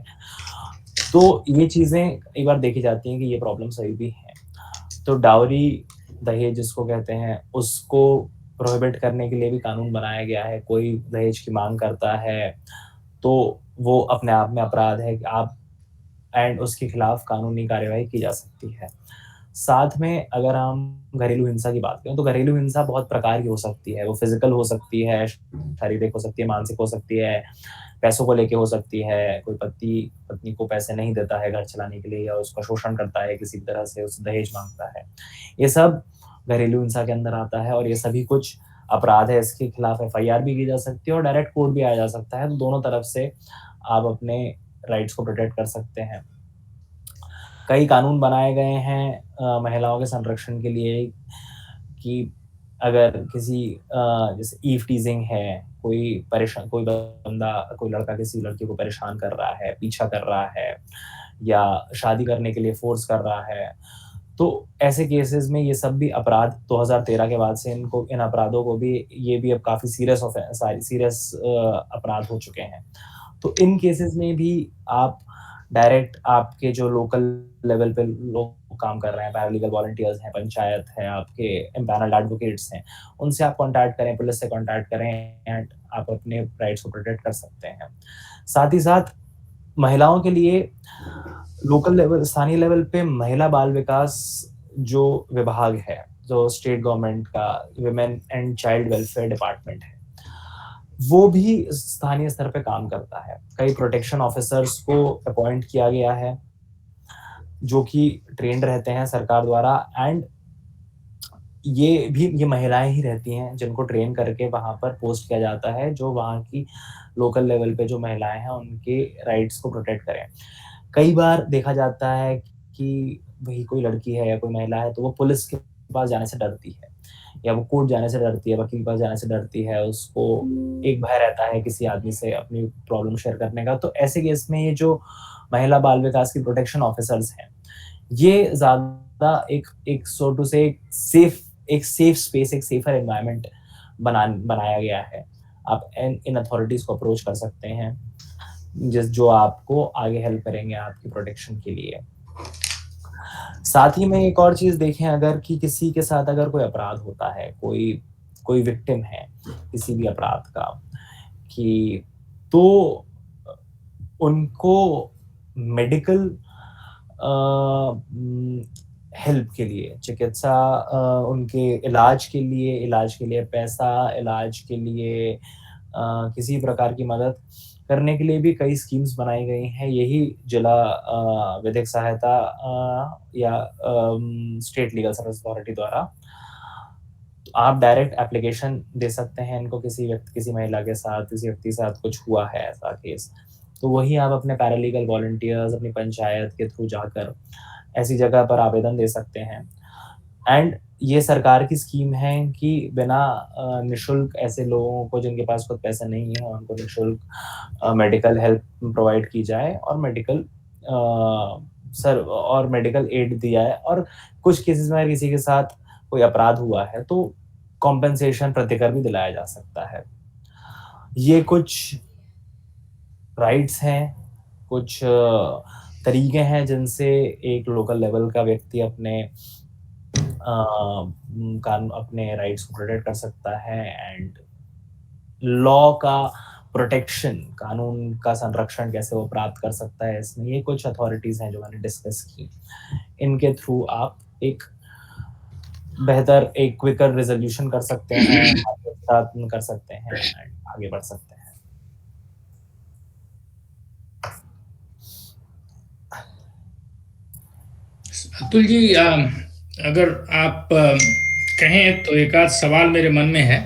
तो ये चीजें कई बार देखी जाती हैं कि ये प्रॉब्लम सही भी है। तो डाउरी, दहेज जिसको कहते हैं, उसको प्रोहिबिट करने के लिए भी कानून बनाया गया है। कोई दहेज की मांग करता है तो वो अपने आप में अपराध है कि आप, एंड उसके खिलाफ कानूनी कार्यवाही की जा सकती है। साथ में अगर हम घरेलू हिंसा की बात करें तो घरेलू हिंसा बहुत प्रकार की हो सकती है। वो फिजिकल हो सकती है, शारीरिक हो सकती है, मानसिक हो सकती है, पैसों को लेके हो सकती है। कोई पति पत्नी को पैसे नहीं देता है घर चलाने के लिए या उसका शोषण करता है किसी भी तरह से, उससे दहेज माँगता है। ये सब घरेलू हिंसा के अंदर आता है और ये सभी कुछ अपराध है। इसके खिलाफ एफआईआर भी की जा सकती है और डायरेक्ट कोर्ट भी आया जा सकता है। तो दोनों तरफ से आप अपने राइट्स को प्रोटेक्ट कर सकते हैं। कई कानून बनाए गए हैं महिलाओं के संरक्षण के लिए कि अगर किसी जैसे ईव टीजिंग है, कोई बंदा, कोई लड़का किसी लड़की को परेशान कर रहा है, पीछा कर रहा है या शादी करने के लिए फोर्स कर रहा है, तो ऐसे केसेस में ये सब भी अपराध 2013 के बाद से इन अपराधों को भी, ये भी अब काफ़ी सीरियस अपराध हो चुके हैं। तो इन केसेस में भी आप डायरेक्ट आपके जो लोकल लेवल पे लोग काम कर रहे हैं, पैरालीगल वॉलंटियर्स हैं, पंचायत है, आपके एम्पैनल्ड एडवोकेट्स हैं, उनसे आप कॉन्टैक्ट करें, पुलिस से कॉन्टैक्ट करें एंड आप अपने राइट्स को प्रोटेक्ट कर सकते हैं। साथ ही साथ महिलाओं के लिए लोकल लेवल, स्थानीय लेवल पे महिला बाल विकास जो विभाग है, जो स्टेट गवर्नमेंट का women and child welfare department है, वो भी स्थानीय स्तर पे काम करता है। कई प्रोटेक्शन ऑफिसर्स को अपॉइंट किया गया है जो कि ट्रेंड रहते हैं सरकार द्वारा एंड ये महिलाएं ही रहती हैं जिनको ट्रेन करके वहां पर पोस्ट किया जाता है, जो वहां की लोकल लेवल पे जो महिलाएं हैं उनके राइट्स को प्रोटेक्ट करें। कई बार देखा जाता है कि वही कोई लड़की है या कोई महिला है तो वो पुलिस के पास जाने से डरती है या वो कोर्ट जाने से डरती है, वकील के पास जाने से डरती है, उसको एक भय रहता है किसी आदमी से अपनी प्रॉब्लम शेयर करने का। तो ऐसे केस में ये जो महिला बाल विकास की प्रोटेक्शन ऑफिसर्स हैं, ये ज्यादा एक सो टू से एक सेफ स्पेस, एक सेफर एनवायरनमेंट बनाया गया है। आप इन अथॉरिटीज को अप्रोच कर सकते हैं जो आपको आगे हेल्प करेंगे आपकी प्रोटेक्शन के लिए। साथ ही में एक और चीज देखें, अगर कि किसी के साथ अगर कोई अपराध होता है, कोई विक्टिम है किसी भी अपराध का, कि तो उनको मेडिकल हेल्प के लिए, चिकित्सा, उनके इलाज के लिए पैसा, इलाज के लिए किसी प्रकार की मदद करने के लिए भी कई स्कीम्स बनाई गई हैं। यही जिला विधिक सहायता या स्टेट लीगल सर्विस अथॉरिटी द्वारा आप डायरेक्ट एप्लीकेशन दे सकते हैं इनको। किसी महिला के साथ, किसी व्यक्ति के साथ कुछ हुआ है ऐसा केस, तो वही आप अपने पैरालीगल वॉलंटियर्स, अपनी पंचायत के थ्रू जाकर ऐसी जगह पर आवेदन दे सकते हैं। एंड ये सरकार की स्कीम है कि बिना निःशुल्क ऐसे लोगों को जिनके पास खुद पैसे नहीं है, उनको निःशुल्क मेडिकल हेल्प प्रोवाइड की जाए और मेडिकल एड दिया है। और कुछ केसेस में किसी के साथ कोई अपराध हुआ है तो कॉम्पेंसेशन, प्रतिकर भी दिलाया जा सकता है। ये कुछ राइट्स हैं, कुछ तरीके हैं जिनसे एक लोकल लेवल का व्यक्ति अपने राइट्स को प्रोटेक्ट कर सकता है एंड लॉ का प्रोटेक्शन, कानून का संरक्षण कैसे वो प्राप्त कर सकता है। इसमें ये कुछ अथॉरिटीज हैं जो मैंने डिस्कस की, इनके थ्रू आप एक बेहतर, एक क्विकर रेजोल्यूशन कर सकते हैं, कर सकते हैं एंड आगे बढ़ सकते हैं। अतुल जी, अगर आप कहें तो एक आध सवाल मेरे मन में है,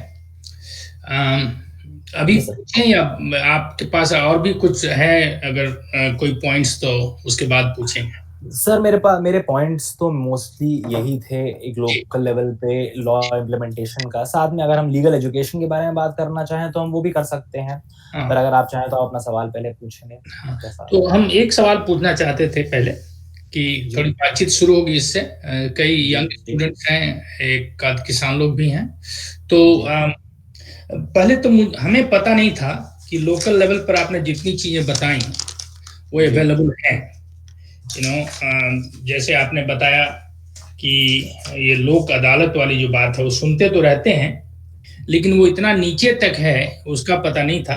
अभी पूछें या आपके पास और भी कुछ है? अगर कोई पॉइंट्स तो उसके बाद पूछेंगे। सर मेरे पॉइंट्स तो मोस्टली यही थे, एक लोकल लेवल पे लॉ इम्प्लीमेंटेशन का। साथ में अगर हम लीगल एजुकेशन के बारे में बात करना चाहें तो हम वो भी कर सकते हैं, पर अगर आप चाहें तो आप अपना सवाल पहले पूछेंगे। तो हम एक सवाल पूछना चाहते थे पहले कि थोड़ी बातचीत शुरू होगी इससे। कई यंग स्टूडेंट्स हैं, एक आध किसान लोग भी हैं, तो पहले तो हमें पता नहीं था कि लोकल लेवल पर आपने जितनी चीजें बताई वो अवेलेबल हैं। जैसे आपने बताया कि ये लोक अदालत वाली जो बात है वो सुनते तो रहते हैं, लेकिन वो इतना नीचे तक है उसका पता नहीं था।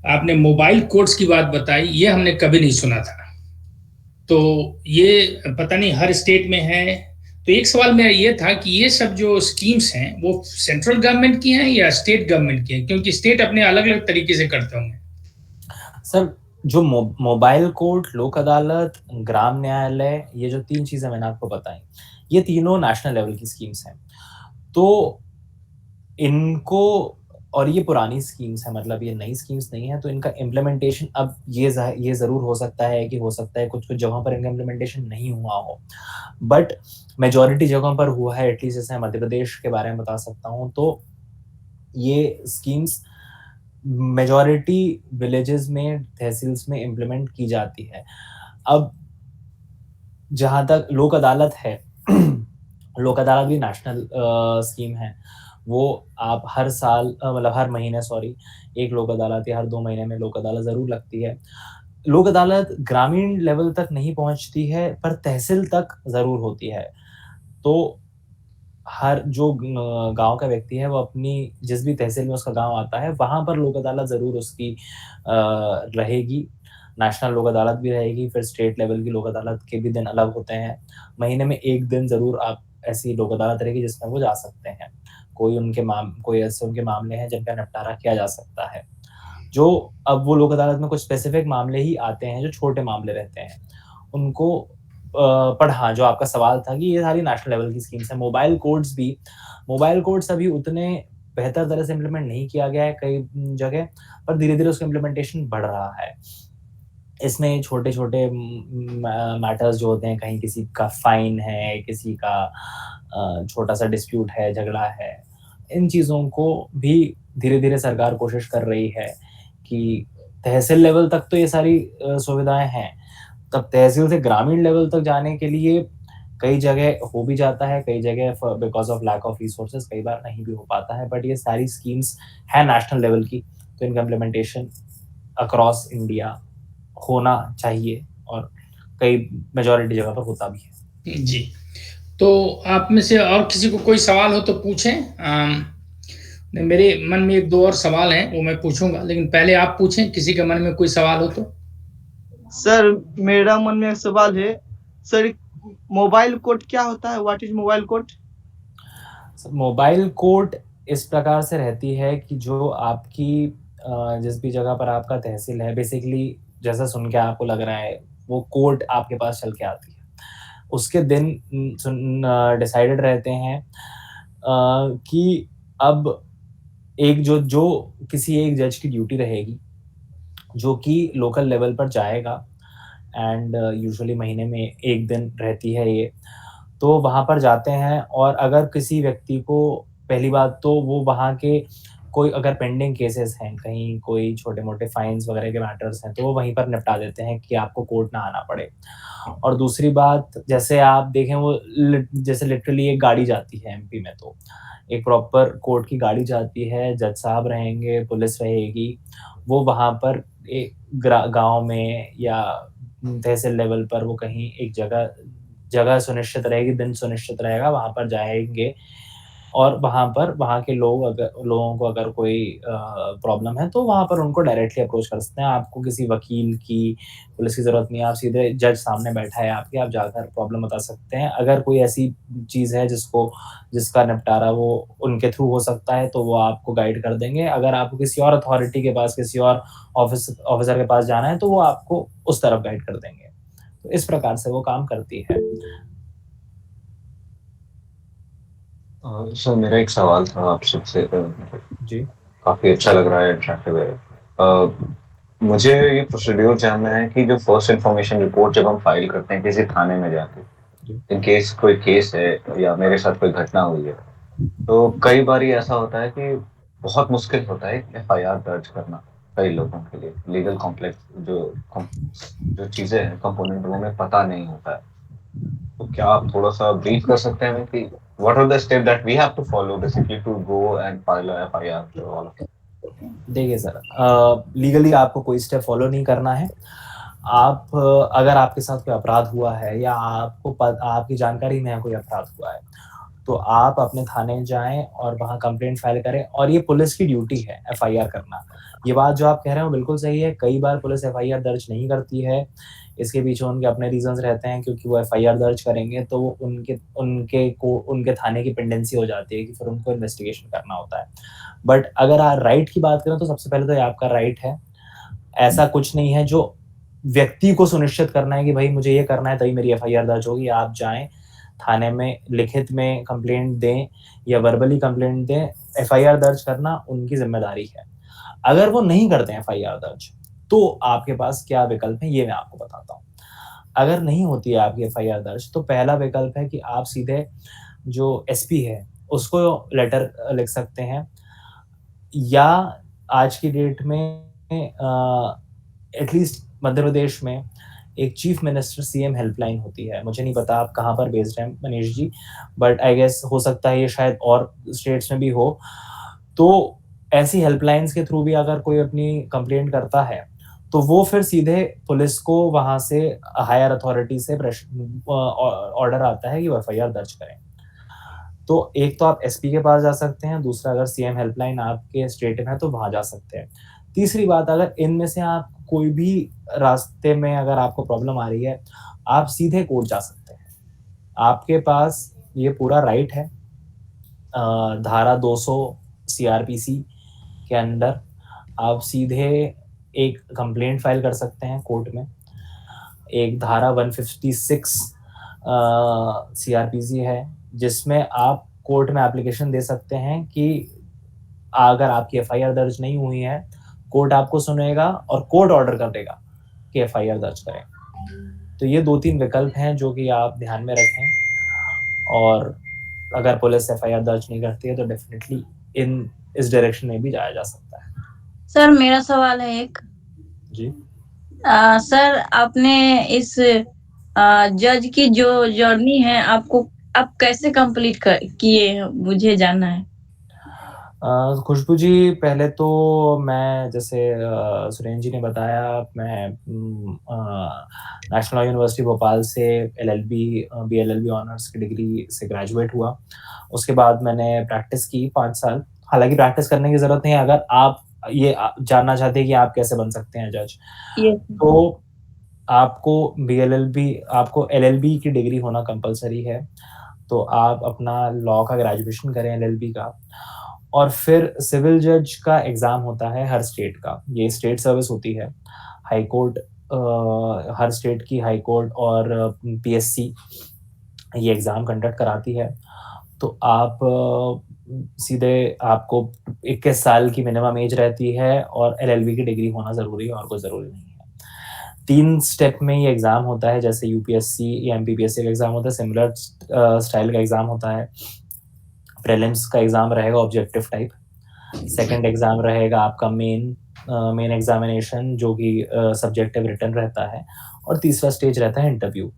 आपने मोबाइल कोर्ट्स की बात बताई, ये हमने कभी नहीं सुना था। तो ये पता नहीं हर स्टेट में है, तो एक सवाल मेरा ये था कि ये सब जो स्कीम्स हैं वो सेंट्रल गवर्नमेंट की हैं या स्टेट गवर्नमेंट की हैं, क्योंकि स्टेट अपने अलग अलग तरीके से करते होंगे। सर जो मोबाइल कोर्ट, लोक अदालत, ग्राम न्यायालय, ये जो 3 चीजें मैंने आपको बताई, ये तीनों नेशनल लेवल की स्कीम्स हैं। तो इनको, और ये पुरानी स्कीम्स है, मतलब ये नई स्कीम्स नहीं है, तो इनका इम्प्लीमेंटेशन अब ये जरूर हो सकता है कि हो सकता है कुछ कुछ जगहों पर इनका इम्प्लीमेंटेशन नहीं हुआ हो, बट मेजॉरिटी जगहों पर हुआ है। एटलीस्ट जैसे मध्य प्रदेश के बारे में बता सकता हूँ, तो ये स्कीम्स मेजॉरिटी विलेजेस में, तहसील्स में इम्प्लीमेंट की जाती है। अब जहाँ तक लोक अदालत है, लोक अदालत भी नेशनल स्कीम है। वो आप हर साल, मतलब हर महीने, सॉरी, एक लोक अदालत या हर 2 महीने में लोक अदालत जरूर लगती है। लोक अदालत ग्रामीण लेवल तक नहीं पहुंचती है, पर तहसील तक जरूर होती है। तो हर जो गांव का व्यक्ति है, वो अपनी जिस भी तहसील में उसका गांव आता है, वहां पर लोक अदालत जरूर उसकी रहेगी। नेशनल लोक अदालत भी रहेगी, फिर स्टेट लेवल की लोक अदालत के भी दिन अलग होते हैं। महीने में एक दिन जरूर आप ऐसी लोक अदालत रहेगी जिसमें वो जा सकते हैं। कोई ऐसे उनके मामले हैं जिनका निपटारा किया जा सकता है। जो अब वो लोक अदालत में कुछ स्पेसिफिक मामले ही आते हैं जो छोटे मामले रहते हैं उनको, पर हाँ, जो आपका सवाल था कि ये सारी नेशनल लेवल की स्कीम्स है। मोबाइल कोड्स अभी उतने बेहतर तरह से इम्प्लीमेंट नहीं किया गया है कई जगह, पर धीरे धीरे उसका इम्प्लीमेंटेशन बढ़ रहा है। इसमें छोटे छोटे मैटर्स जो होते हैं, कहीं किसी का फाइन है, किसी का छोटा सा डिस्प्यूट है, झगड़ा है, इन चीज़ों को भी धीरे धीरे सरकार कोशिश कर रही है कि तहसील लेवल तक तो ये सारी सुविधाएं हैं, तब तहसील से ग्रामीण लेवल तक जाने के लिए कई जगह हो भी जाता है, कई जगह because of lack of resources कई बार नहीं भी हो पाता है। बट ये सारी स्कीम्स है नेशनल लेवल की, तो इनका इम्प्लीमेंटेशन अक्रॉस इंडिया होना चाहिए, और कई मेजॉरिटी जगह पर होता भी है। जी, तो आप में से और किसी को कोई सवाल हो तो पूछें। मेरे मन में 1-2 और सवाल हैं, वो मैं पूछूंगा, लेकिन पहले आप पूछें, किसी के मन में कोई सवाल हो तो। सर मेरा मन में एक सवाल है सर, मोबाइल कोर्ट क्या होता है? What is mobile court? Mobile court इस प्रकार से रहती है कि जो आपकी जिस भी जगह पर आपका तहसील है, बेसिकली जैसा सुन के आपको लग रहा है, वो कोर्ट आपके पास चल के आती है। उसके दिन डिसाइडेड रहते हैं कि अब एक जो किसी एक जज की ड्यूटी रहेगी, जो कि लोकल लेवल पर जाएगा, एंड यूजुअली महीने में एक दिन रहती है ये। तो वहाँ पर जाते हैं, और अगर किसी व्यक्ति को, पहली बात तो वो वहाँ के कोई अगर पेंडिंग केसेस हैं, कहीं कोई छोटे मोटे फाइन्स वगैरह के मैटर्स हैं, तो वो वहीं पर निपटा देते हैं कि आपको कोर्ट ना आना पड़े। और दूसरी बात, जैसे आप देखें, वो जैसे लिटरली एक गाड़ी जाती है एमपी में, तो एक प्रॉपर कोर्ट की गाड़ी जाती है, जज साहब रहेंगे, पुलिस रहेगी, वो वहाँ पर एक गांव में या तहसील लेवल पर वो कहीं एक जगह सुनिश्चित रहेगी, दिन सुनिश्चित रहेगा, वहां पर जाएंगे, और वहां पर वहां के लोगों को अगर कोई प्रॉब्लम है तो वहां पर उनको डायरेक्टली अप्रोच कर सकते हैं। आपको किसी वकील की, पुलिस की जरूरत नहीं है, आप सीधे जज सामने बैठा है आपके, आप जाकर प्रॉब्लम बता सकते हैं। अगर कोई ऐसी चीज है जिसका निपटारा वो उनके थ्रू हो सकता है, तो वो आपको गाइड कर देंगे। अगर आपको किसी और अथॉरिटी के पास, किसी और ऑफिसर के पास जाना है, तो वो आपको उस तरफ गाइड कर देंगे। तो इस प्रकार से वो काम करती है। सर मेरा एक सवाल था आप सबसे। जी, काफी अच्छा लग रहा है, अट्रैक्टिव है। मुझे ये प्रोसीड्योर जानना है कि जो फर्स्ट इंफॉर्मेशन रिपोर्ट जब हम फाइल करते हैं किसी थाने में जाके, इन केस कोई केस है या मेरे साथ कोई घटना हुई है, तो कई बार ऐसा होता है कि बहुत मुश्किल होता है एफआईआर दर्ज करना कई लोगों के लिए। लीगल कॉम्प्लेक्स जो चीजें हैं, कंपोनेंट, वो हमें पता नहीं होता है। तो क्या आप थोड़ा सा ब्रीफ कर सकते हैं कि what are the steps that we have to follow basically to go and file a FIR to all of it? देखिए सर, लीगली आपको कोई स्टेप फॉलो नहीं करना है। आप अगर आपके साथ कोई अपराध हुआ है, या आपकी जानकारी में कोई अपराध हुआ है, तो आप अपने थाने जाएं और वहाँ कंप्लेंट फाइल करें, और ये पुलिस की ड्यूटी है एफआईआर करना। ये बात जो आप कह रहे हैं वो बिल्कुल सही है। कई बार पुलिस एफआईआर दर्ज नहीं करती है, इसके पीछे उनके अपने रीजंस रहते हैं, क्योंकि वो एफआईआर दर्ज करेंगे तो वो उनके थाने की पेंडेंसी हो जाती है कि फिर उनको इन्वेस्टिगेशन करना होता है। बट अगर आप राइट की बात करें तो सबसे पहले तो ये आपका राइट है। ऐसा कुछ नहीं है जो व्यक्ति को सुनिश्चित करना है कि भाई मुझे ये करना है तभी मेरी एफआईआर दर्ज होगी। आप जाएं थाने में, लिखित में कंप्लेंट दें या वर्बली कंप्लेंट दें। एफआईआर दर्ज करना उनकी जिम्मेदारी है। अगर वो नहीं करते हैं एफआईआर दर्ज, तो आपके पास क्या विकल्प है ये मैं आपको बताता हूँ। अगर नहीं होती है आपकी एफआईआर दर्ज, तो पहला विकल्प है कि आप सीधे जो एसपी है उसको लेटर लिख सकते हैं, या आज की डेट में एटलीस्ट मध्य प्रदेश में एक चीफ मिनिस्टर सीएम हेल्पलाइन होती है। मुझे नहीं पता आप कहाँ पर बेस्ड हैं Manish ji, but I guess हो सकता है ये शायद और स्टेट्स में भी हो। तो ऐसी हेल्पलाइंस के थ्रू भी अगर कोई अपनी कंप्लेंट करता है तो वो फिर सीधे पुलिस को वहां से हायर अथॉरिटी से ऑर्डर आता है कि वो एफआईआर दर्ज करें। तो एक तो आप एसपी के पास जा सकते हैं, दूसरा अगर सीएम हेल्पलाइन आपके स्टेट में है तो वहां जा सकते हैं। तीसरी बात, अगर इनमें से आप कोई भी रास्ते में अगर आपको प्रॉब्लम आ रही है, आप सीधे कोर्ट जा सकते हैं। आपके पास ये पूरा राइट है। धारा 200 सीआरपीसी के अंदर आप सीधे एक कंप्लेंट फाइल कर सकते हैं कोर्ट में। एक धारा 156 सीआरपीसी है जिसमें आप कोर्ट में एप्लीकेशन दे सकते हैं कि अगर आपकी एफआईआर दर्ज नहीं हुई है, कोर्ट आपको सुनेगा और कोर्ट ऑर्डर कर देगा कि एफआईआर दर्ज करें। तो ये 2-3 विकल्प हैं जो कि आप ध्यान में रखें, और अगर पुलिस एफआईआर दर्ज नहीं करती है तो डेफिनेटली इस डायरेक्शन में भी जाया जा सकता है। सर मेरा सवाल है एक। जी सर आपने इस जज की जो जर्नी है आपको आप कैसे कंप्लीट किए, मुझे जानना है। खुशबू जी, पहले तो मैं जैसे सुरेंद्र जी ने बताया, मैं नेशनल लॉ यूनिवर्सिटी भोपाल से एलएलबी बीएलएलबी ऑनर्स की डिग्री से ग्रेजुएट हुआ। उसके बाद मैंने प्रैक्टिस की 5 साल। हालांकि प्रैक्टिस करने की जरूरत नहीं है अगर आप ये जानना चाहते हैं कि आप कैसे बन सकते हैं जज, तो आपको आपको एलएलबी की डिग्री होना कंपलसरी है। तो आप अपना लॉ का ग्रेजुएशन करें एलएलबी का, और फिर सिविल जज का एग्जाम होता है हर स्टेट का। ये स्टेट सर्विस होती है। हाई कोर्ट, हर स्टेट की हाई कोर्ट और पीएससी ये एग्जाम कंडक्ट कराती है। तो आप सीधे आपको 21 साल की मिनिमम एज रहती है और एलएलबी की डिग्री होना जरूरी है, और कोई जरूरी नहीं है। 3 स्टेप में ये एग्जाम होता है, जैसे यूपीएससी या एमपीपीएससी का एग्जाम होता है, सिमिलर स्टाइल का एग्जाम होता है। प्रीलिम्स का एग्जाम रहेगा ऑब्जेक्टिव टाइप, सेकंड एग्जाम रहेगा आपका मेन एग्जामिनेशन जो कि सब्जेक्टिव रिटन रहता है, और तीसरा स्टेज रहता है इंटरव्यू।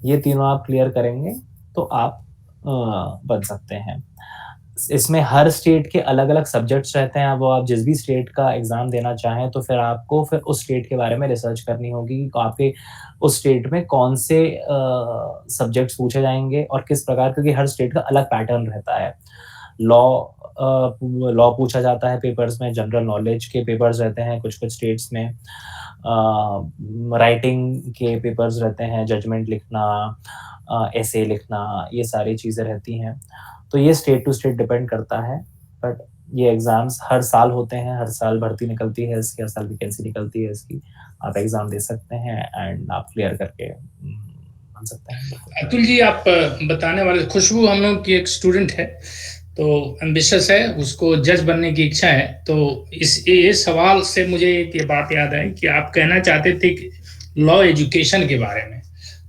ये तीनों आप क्लियर करेंगे तो आप बन सकते हैं। इसमें हर स्टेट के अलग अलग सब्जेक्ट्स रहते हैं। वो आप जिस भी स्टेट का एग्जाम देना चाहें तो फिर आपको फिर उस स्टेट के बारे में रिसर्च करनी होगी कि आपके उस स्टेट में कौन से सब्जेक्ट्स पूछे जाएंगे और किस प्रकार, क्योंकि हर स्टेट का अलग पैटर्न रहता है। लॉ पूछा जाता है पेपर्स में, जनरल नॉलेज के पेपर्स रहते हैं कुछ कुछ स्टेट्स में, राइटिंग के पेपर्स रहते हैं, जजमेंट लिखना, एसे लिखना, ये सारी चीज़ें रहती हैं। तो ये स्टेट टू स्टेट डिपेंड करता है। बट ये एग्जाम्स हर साल होते हैं, हर साल भर्ती निकलती है इसकी, हर साल वैकेंसी निकलती है इसकी। आप एग्जाम दे सकते हैं एंड आप क्लियर करके बन सकते हैं। अतुल जी, आप बताने वाले, खुशबू हम लोग की एक स्टूडेंट है, तो एम्बिशियस है, उसको जज बनने की इच्छा है। तो ये सवाल से मुझे एक ये बात याद आई कि आप कहना चाहते थे कि लॉ एजुकेशन के बारे में,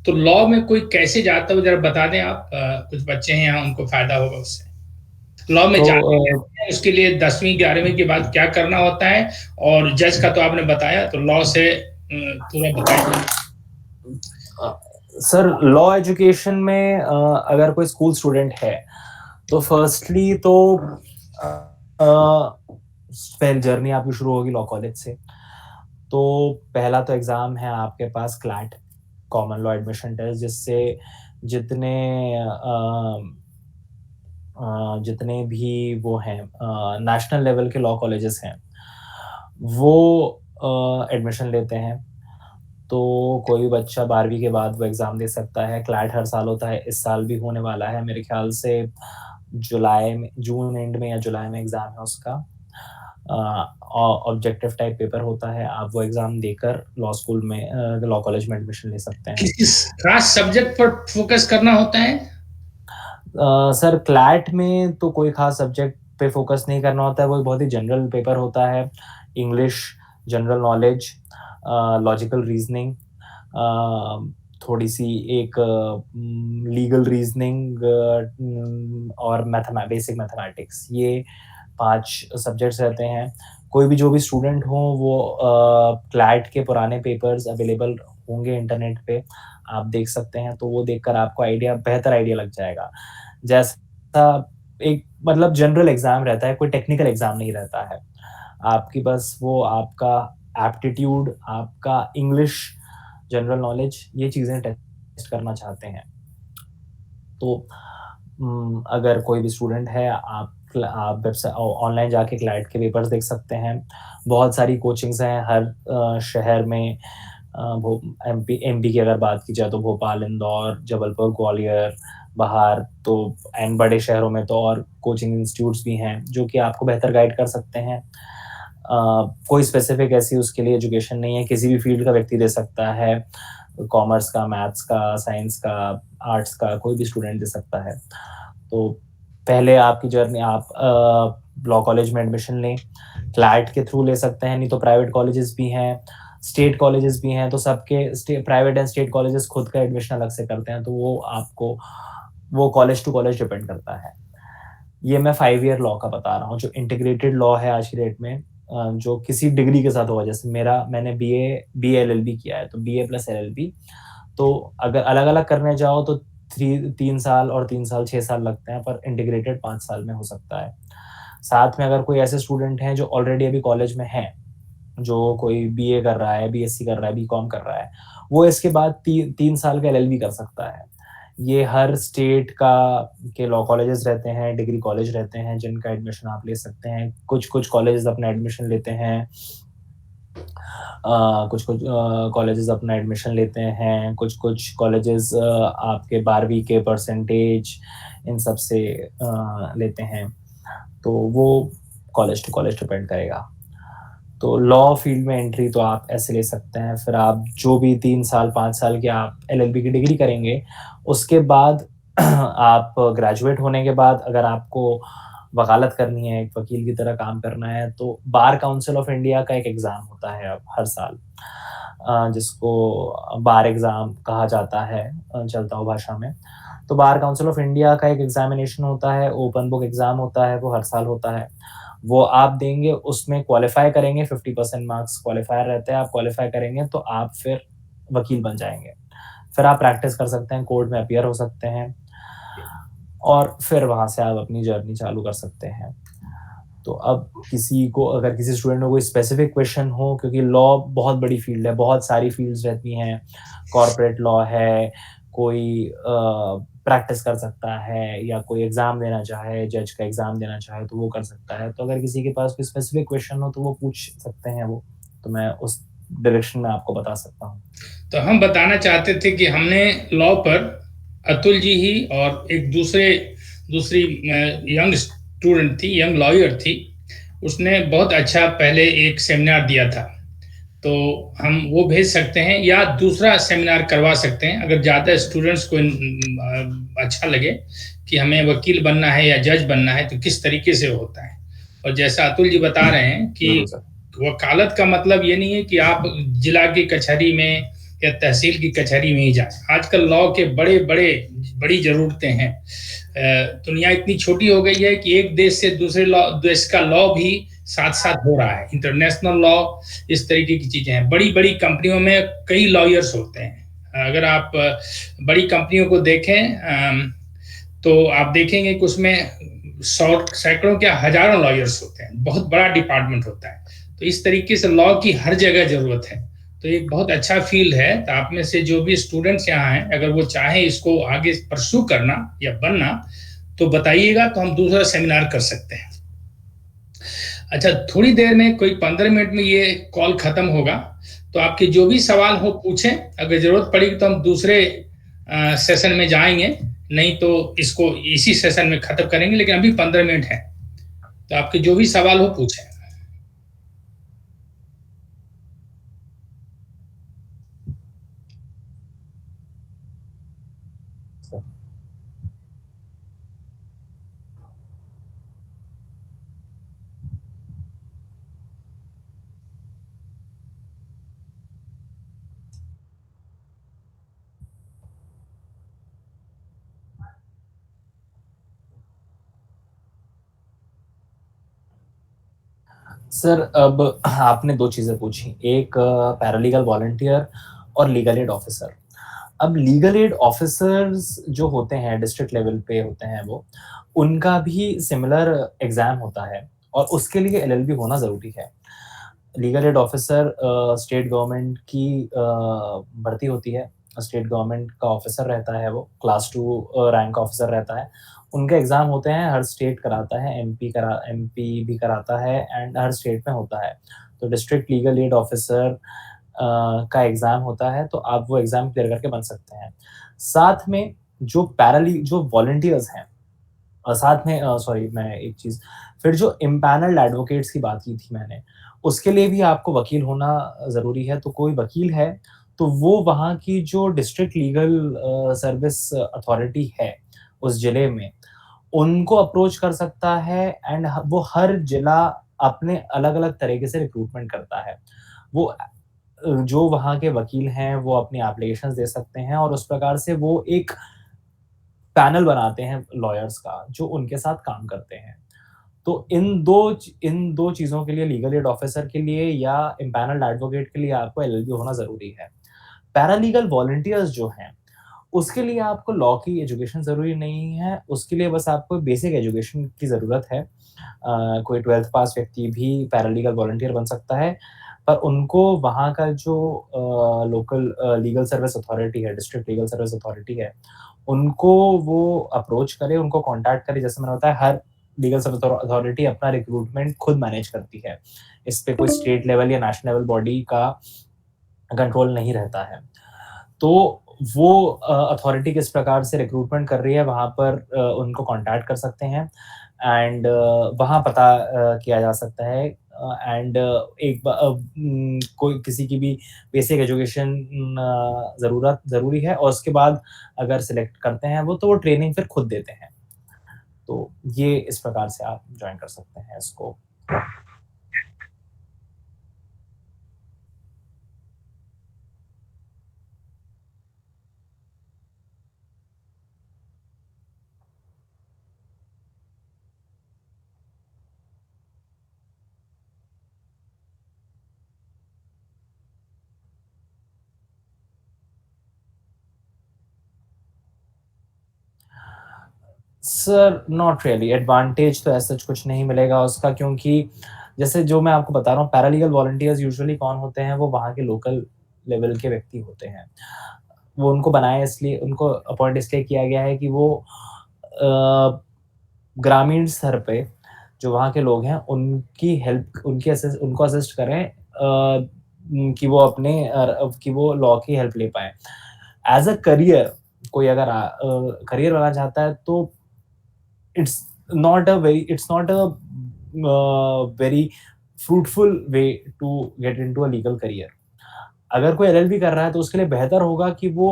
तो लॉ में कोई कैसे जाता है जरा बता दें आप। कुछ बच्चे हैं यहाँ, उनको फायदा होगा उससे। लॉ में जाने उसके लिए 10वीं 11वीं के बाद क्या करना होता है, और जज का तो आपने बताया, तो लॉ से पूरा बताइए। सर, लॉ एजुकेशन में अगर कोई स्कूल स्टूडेंट है तो फर्स्टली तो पहली जर्नी आपकी शुरू होगी लॉ कॉलेज से। तो पहला तो एग्जाम है आपके पास CLAT, common law admission test, जिससे जितने जितने भी वो हैं नेशनल लेवल के लॉ कॉलेजेस हैं, वो एडमिशन लेते हैं। तो कोई भी बच्चा 12वीं के बाद वो एग्ज़ाम दे सकता है। क्लैट हर साल होता है, इस साल भी होने वाला है। मेरे ख्याल से जुलाई में, जून एंड में या जुलाई में एग्ज़ाम है उसका। ऑब्जेक्टिव टाइप पेपर होता है, आप वो एग्ज़ाम देकर लॉ स्कूल में लॉ कॉलेज में एडमिशन ले सकते हैं। किसी खास सब्जेक्ट पर फोकस करना होता है? सर क्लैट में तो कोई खास सब्जेक्ट पे फोकस नहीं करना होता है, वो बहुत ही जनरल पेपर होता है। English, general knowledge, logical reasoning, थोड़ी सी एक लीगल रीजनिंग और बेसिक मैथमेटिक्स, ये 5 सब्जेक्ट्स रहते हैं। कोई भी जो भी स्टूडेंट हो वो क्लैट के पुराने पेपर्स अवेलेबल होंगे इंटरनेट पे, आप देख सकते हैं, तो वो देखकर आपको बेहतर आइडिया लग जाएगा। जैसा एक मतलब जनरल एग्ज़ाम रहता है, कोई टेक्निकल एग्ज़ाम नहीं रहता है। आपकी बस वो आपका एप्टीट्यूड, आपका इंग्लिश, जनरल नॉलेज, ये चीज़ें टेस्ट करना चाहते हैं। तो अगर कोई भी स्टूडेंट है, आप वेबसाइट ऑनलाइन जाके क्लैट के पेपर्स देख सकते हैं। बहुत सारी कोचिंग्स हैं हर शहर में। एमपी की अगर बात की जाए तो भोपाल, इंदौर, जबलपुर, ग्वालियर, बाहर तो एंड बड़े शहरों में तो और कोचिंग इंस्टीट्यूट्स भी हैं जो कि आपको बेहतर गाइड कर सकते हैं। कोई स्पेसिफिक ऐसी उसके लिए एजुकेशन नहीं है, किसी भी फील्ड का व्यक्ति दे सकता है, कॉमर्स का, मैथ्स का, साइंस का, आर्ट्स का, कोई भी स्टूडेंट दे सकता है। तो पहले आपकी जर्नी आप लॉ कॉलेज में एडमिशन लें, क्लैट के थ्रू ले सकते हैं, नहीं तो प्राइवेट कॉलेजेस भी हैं, स्टेट कॉलेजेस भी हैं, तो सबके प्राइवेट एंड स्टेट कॉलेजेस खुद का एडमिशन अलग से करते हैं, तो वो आपको वो कॉलेज टू कॉलेज डिपेंड करता है। ये मैं 5 ईयर लॉ का बता रहा हूँ, जो इंटीग्रेटेड लॉ है आज की डेट में, जो किसी डिग्री के साथ होगा। जैसे मैंने बी एलएलबी किया है, तो बीए प्लस एलएलबी, तो अगर अलग अलग करने जाओ तो 3 साल और 3 साल 6 साल लगते हैं, पर इंटीग्रेटेड 5 साल में हो सकता है। साथ में अगर कोई ऐसे स्टूडेंट हैं जो ऑलरेडी अभी कॉलेज में हैं, जो कोई बीए कर रहा है, बीएससी कर रहा है, बीकॉम कर रहा है, वो इसके बाद 3 साल का एलएलबी कर सकता है। ये हर स्टेट के लॉ कॉलेजेस रहते हैं, डिग्री कॉलेज रहते हैं, जिनका एडमिशन आप ले सकते हैं। कुछ कॉलेजेस अपना एडमिशन लेते हैं, कुछ कॉलेजेस अपना एडमिशन लेते हैं, कुछ कॉलेजेस आपके 12वीं के परसेंटेज इन सब से लेते हैं, तो वो कॉलेज टू कॉलेज डिपेंड करेगा। तो लॉ फील्ड में एंट्री तो आप ऐसे ले सकते हैं, फिर आप जो भी 3 साल 5 साल की आप एलएलबी की डिग्री करेंगे, उसके बाद आप ग्रेजुएट होने के बाद अगर आपको वकालत करनी है, एक वकील की तरह काम करना है, तो बार काउंसिल ऑफ इंडिया का एक एग्ज़ाम होता है अब हर साल, जिसको बार एग्ज़ाम कहा जाता है चलता भाषा में। तो बार काउंसिल ऑफ इंडिया का एक एग्जामिनेशन होता है, ओपन बुक एग्ज़ाम होता है, वो हर साल होता है। वो आप देंगे, उसमें क्वालिफाई करेंगे, 50% मार्क्स क्वालिफायर रहते हैं, आप क्वालिफाई करेंगे तो आप फिर वकील बन जाएंगे। फिर आप प्रैक्टिस कर सकते हैं, कोर्ट में अपीयर हो सकते हैं, और फिर वहाँ से आप अपनी जर्नी चालू कर सकते हैं। तो अब अगर किसी स्टूडेंट को कोई स्पेसिफिक क्वेश्चन हो, क्योंकि लॉ बहुत बड़ी फील्ड है, बहुत सारी फील्ड्स रहती हैं, कॉर्पोरेट लॉ है, कोई प्रैक्टिस कर सकता है, या कोई एग्जाम देना चाहे, जज का एग्जाम देना चाहे तो वो कर सकता है। तो अगर किसी के पास कोई स्पेसिफिक क्वेश्चन हो तो वो पूछ सकते हैं, वो तो मैं उस डायरेक्शन में आपको बता सकता हूँ। तो हम बताना चाहते थे कि हमने लॉ पर अतुल जी ही और एक दूसरी यंग स्टूडेंट थी, यंग लॉयर थी, उसने बहुत अच्छा पहले एक सेमिनार दिया था, तो हम वो भेज सकते हैं या दूसरा सेमिनार करवा सकते हैं अगर ज़्यादा स्टूडेंट्स को अच्छा लगे कि हमें वकील बनना है या जज बनना है तो किस तरीके से होता है। और जैसा अतुल जी बता रहे हैं कि वकालत का मतलब ये नहीं है कि आप जिला की कचहरी में या तहसील की कचहरी में ही जाए। आजकल लॉ के बड़ी ज़रूरतें हैं। दुनिया इतनी छोटी हो गई है कि एक देश से दूसरे देश का लॉ भी साथ साथ हो रहा है, इंटरनेशनल लॉ, इस तरीके की चीज़ें हैं। बड़ी बड़ी कंपनियों में कई लॉयर्स होते हैं। अगर आप बड़ी कंपनियों को देखें तो आप देखेंगे कि उसमें सैकड़ों क्या हजारों लॉयर्स होते हैं, बहुत बड़ा डिपार्टमेंट होता है। तो इस तरीके से लॉ की हर जगह ज़रूरत है, तो एक बहुत अच्छा फील्ड है। तो आप में से जो भी स्टूडेंट्स यहाँ हैं, अगर वो चाहें इसको आगे परस्यू करना या बनना, तो बताइएगा, तो हम दूसरा सेमिनार कर सकते हैं। अच्छा, थोड़ी देर में, कोई 15 मिनट में ये कॉल खत्म होगा, तो आपके जो भी सवाल हो पूछें। अगर जरूरत पड़ेगी तो हम दूसरे सेशन में जाएंगे, नहीं तो इसको इसी सेशन में खत्म करेंगे, लेकिन अभी 15 मिनट है, तो आपके जो भी सवाल हो पूछें। सर, अब आपने दो चीजें पूछी, एक पैरालीगल वॉलंटियर और लीगल एड ऑफिसर। अब लीगल एड ऑफिसर्स जो होते हैं डिस्ट्रिक्ट लेवल पे होते हैं, वो उनका भी सिमिलर एग्जाम होता है और उसके लिए एलएलबी होना जरूरी है। Legal aid officer state government की भर्ती होती है, स्टेट गवर्नमेंट का ऑफिसर रहता है, वो क्लास 2 रैंक ऑफिसर रहता है। उनके एग्जाम होते हैं, हर स्टेट कराता है, एमपी भी कराता है एंड हर स्टेट में होता है। तो डिस्ट्रिक्ट लीगल एड ऑफिसर का एग्जाम होता है, तो आप वो एग्जाम क्लियर करके बन सकते हैं। साथ में जो वॉलंटियर्स हैं, साथ में सॉरी मैं एक चीज, फिर जो इम्पैनल्ड एडवोकेट्स की बात की थी मैंने, उसके लिए भी आपको वकील होना जरूरी है। तो कोई वकील है तो वो वहाँ की जो डिस्ट्रिक्ट लीगल सर्विस अथॉरिटी है उस जिले में, उनको अप्रोच कर सकता है एंड वो हर जिला अपने अलग अलग तरीके से रिक्रूटमेंट करता है। वो जो वहाँ के वकील हैं वो अपनी एप्लीकेशंस दे सकते हैं और उस प्रकार से वो एक पैनल बनाते हैं लॉयर्स का जो उनके साथ काम करते हैं। तो इन दो चीज़ों के लिए, लीगल एड ऑफिसर के लिए या इम्पैनल्ड एडवोकेट के लिए, आपको एलएलबी होना ज़रूरी है। पैरालीगल वॉलंटियर्स जो हैं, उसके लिए आपको लॉ की एजुकेशन ज़रूरी नहीं है, उसके लिए बस आपको बेसिक एजुकेशन की ज़रूरत है। कोई 12th पास व्यक्ति भी पैरालीगल वॉलंटियर बन सकता है, पर उनको वहाँ का जो लोकल लीगल सर्विस अथॉरिटी है, डिस्ट्रिक्ट लीगल सर्विस अथॉरिटी है, उनको वो अप्रोच करे, उनको कॉन्टैक्ट करे। जैसे मैंने बताया, हर लीगल सर्विस अथॉरिटी अपना रिक्रूटमेंट खुद मैनेज करती है, इस पे कोई स्टेट लेवल या नेशनल लेवल बॉडी का कंट्रोल नहीं रहता है। तो वो अथॉरिटी किस प्रकार से रिक्रूटमेंट कर रही है, वहाँ पर उनको कॉन्टैक्ट कर सकते हैं एंड वहाँ पता किया जा सकता है। एंड कोई किसी की भी बेसिक एजुकेशन ज़रूरी है, और उसके बाद अगर सिलेक्ट करते हैं वो, तो वो ट्रेनिंग फिर खुद देते हैं। तो ये इस प्रकार से आप ज्वाइन कर सकते हैं इसको। सर, नॉट रियली एडवांटेज तो ऐसा कुछ नहीं मिलेगा उसका, क्योंकि जैसे जो मैं आपको बता रहा हूँ, पैरालीगल वॉलंटियर्स यूजुअली कौन होते हैं, वो वहाँ के लोकल लेवल के व्यक्ति होते हैं। वो उनको बनाया इसलिए, उनको अपॉइंट इसलिए किया गया है कि वो ग्रामीण स्तर पे जो वहाँ के लोग हैं उनकी हेल्प, उनको असिस्ट करें कि वो कि वो लॉ की हेल्प ले पाए एज अ करियर। कोई अगर करियर बनाना चाहता है तो it's not a very fruitful way to get into a legal career. अगर कोई एलएलबी कर रहा है तो उसके लिए बेहतर होगा कि वो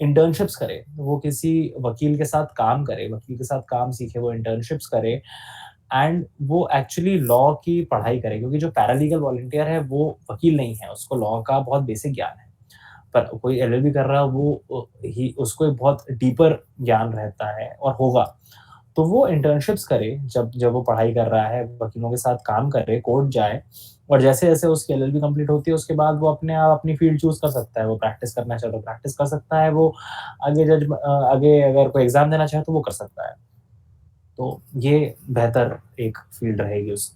इंटर्नशिप्स करे, वो किसी वकील के साथ काम करे, वकील के साथ काम सीखे, वो इंटर्नशिप्स करे एंड वो एक्चुअली लॉ की पढ़ाई करे। क्योंकि जो पैरालीगल वॉलंटियर है वो वकील नहीं है, उसको लॉ का बहुत बेसिक ज्ञान है। पर कोई एलएलबी कर रहा है वो उसको एक बहुत डीपर ज्ञान रहता है और होगा, तो वो इंटर्नशिप्स करे। जब वो पढ़ाई कर रहा है, वकीलों के साथ काम करे, कोर्ट जाए, और जैसे जैसे उसकी एलएलबी कंप्लीट होती है उसके बाद वो अपने आप अपनी फील्ड चूज कर सकता है। वो प्रैक्टिस करना चाहे तो प्रैक्टिस कर सकता है, वो आगे अगर कोई एग्जाम देना चाहे तो वो कर सकता है। तो ये बेहतर एक फील्ड रहेगी उस।